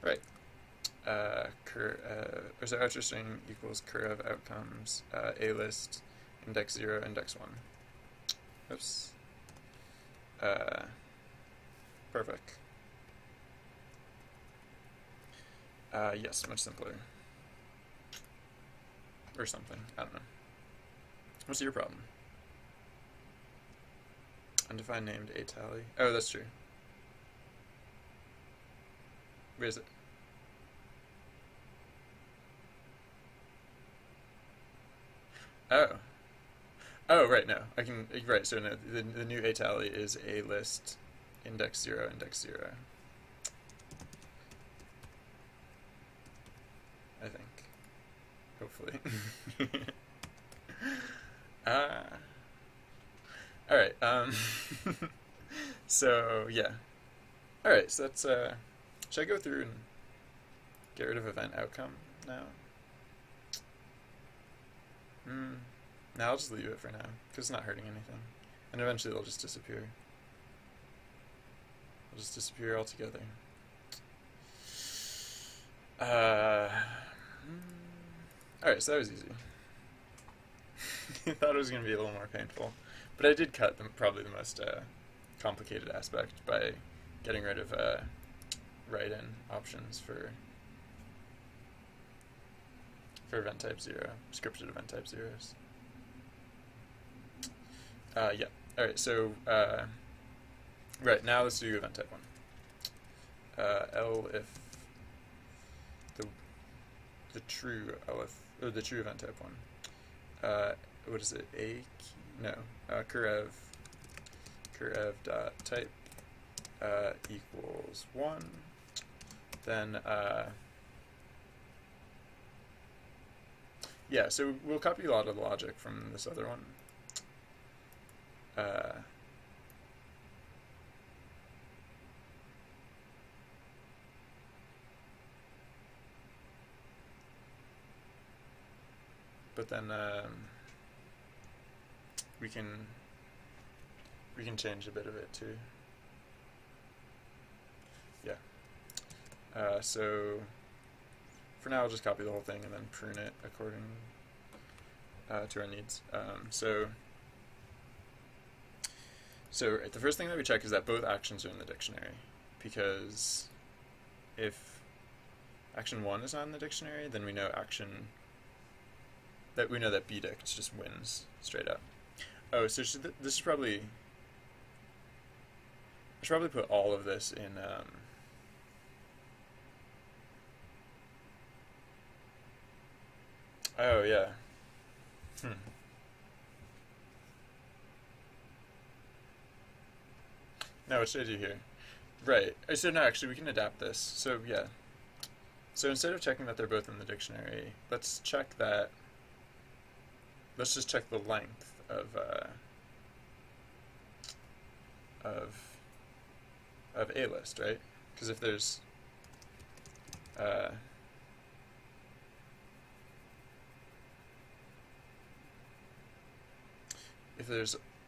right. So outro string equals curev outcomes, a list, index 0, index 1. Oops. Perfect. Yes, much simpler. Or something. I don't know. What's your problem? Undefined named a tally. Oh, that's true. Where is it? Oh. Oh, right, no. I can, right, so no, the new a tally is a list, index 0, index 0. I think. Hopefully. Alright, so, yeah. Alright, so that's, should I go through and get rid of event outcome now? No, I'll just leave it for now, because it's not hurting anything. And eventually they'll just disappear. They'll just disappear altogether. Alright, so that was easy. I thought it was going to be a little more painful. But I did cut probably the most complicated aspect by getting rid of write-in options for event type 0, scripted event type 0s. Yeah. Alright, so, right, now let's do event type 1. Elif, the true elif, or the true event type 1. What is it, a key? No, curev dot type equals 1. Then, yeah, so we'll copy a lot of the logic from this other one. But then we can change a bit of it too. Yeah. So for now, I'll just copy the whole thing and then prune it to our needs. So the first thing that we check is that both actions are in the dictionary, because if action 1 is not in the dictionary, then we know that bdict just wins straight up. Oh, so this is probably, I should probably put all of this in oh yeah. No, what should I do here? Right. So no, actually we can adapt this. So yeah. So instead of checking that they're both in the dictionary, let's just check the length of a list, right? Because if there's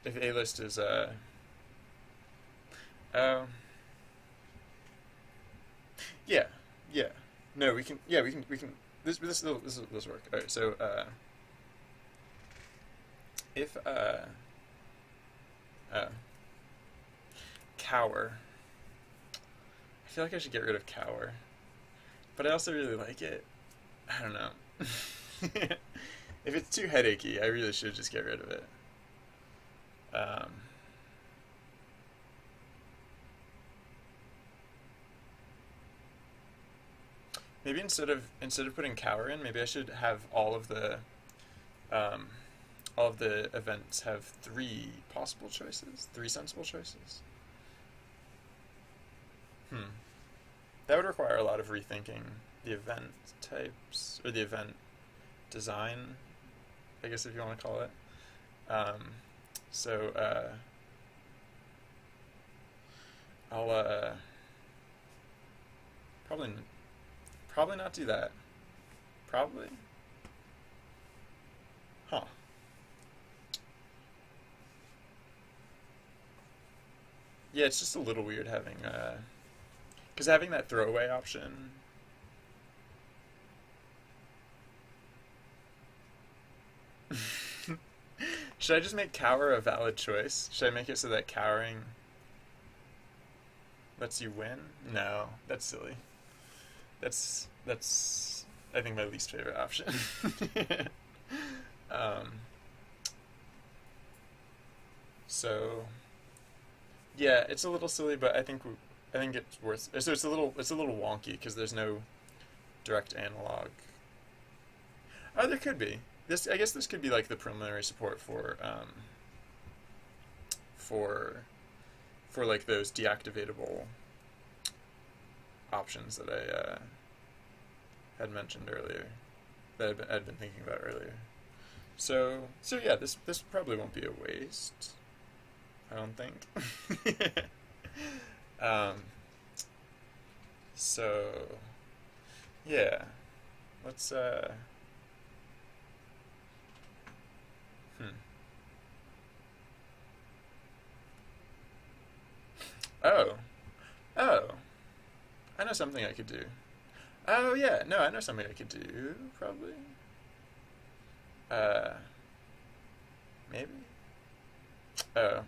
if a list is yeah, yeah. No, we can this will work. All right, so if cower, I feel like I should get rid of cower, but I also really like it. I don't know. If it's too headachy, I really should just get rid of it. Maybe instead of putting cower in, maybe I should have all of the events have 3 possible choices, 3 sensible choices. That would require a lot of rethinking the event types, or the event design, I guess, if you want to call it. So I'll probably not do that. Probably. Huh. Yeah, it's just a little weird having because having that throwaway option. Should I just make cower a valid choice? Should I make it so that cowering lets you win? No, that's silly. That's I think my least favorite option. So yeah, it's a little silly, but I think it's worth. So it's a little wonky because there's no direct analog. Oh, there could be. I guess this could be like the preliminary support for like those deactivatable options that I had mentioned earlier, that I'd been thinking about earlier. So yeah, this probably won't be a waste, I don't think. So yeah, let's Oh, I know something I could do. Oh yeah, no, I know something I could do, probably. Uh, Maybe. Oh.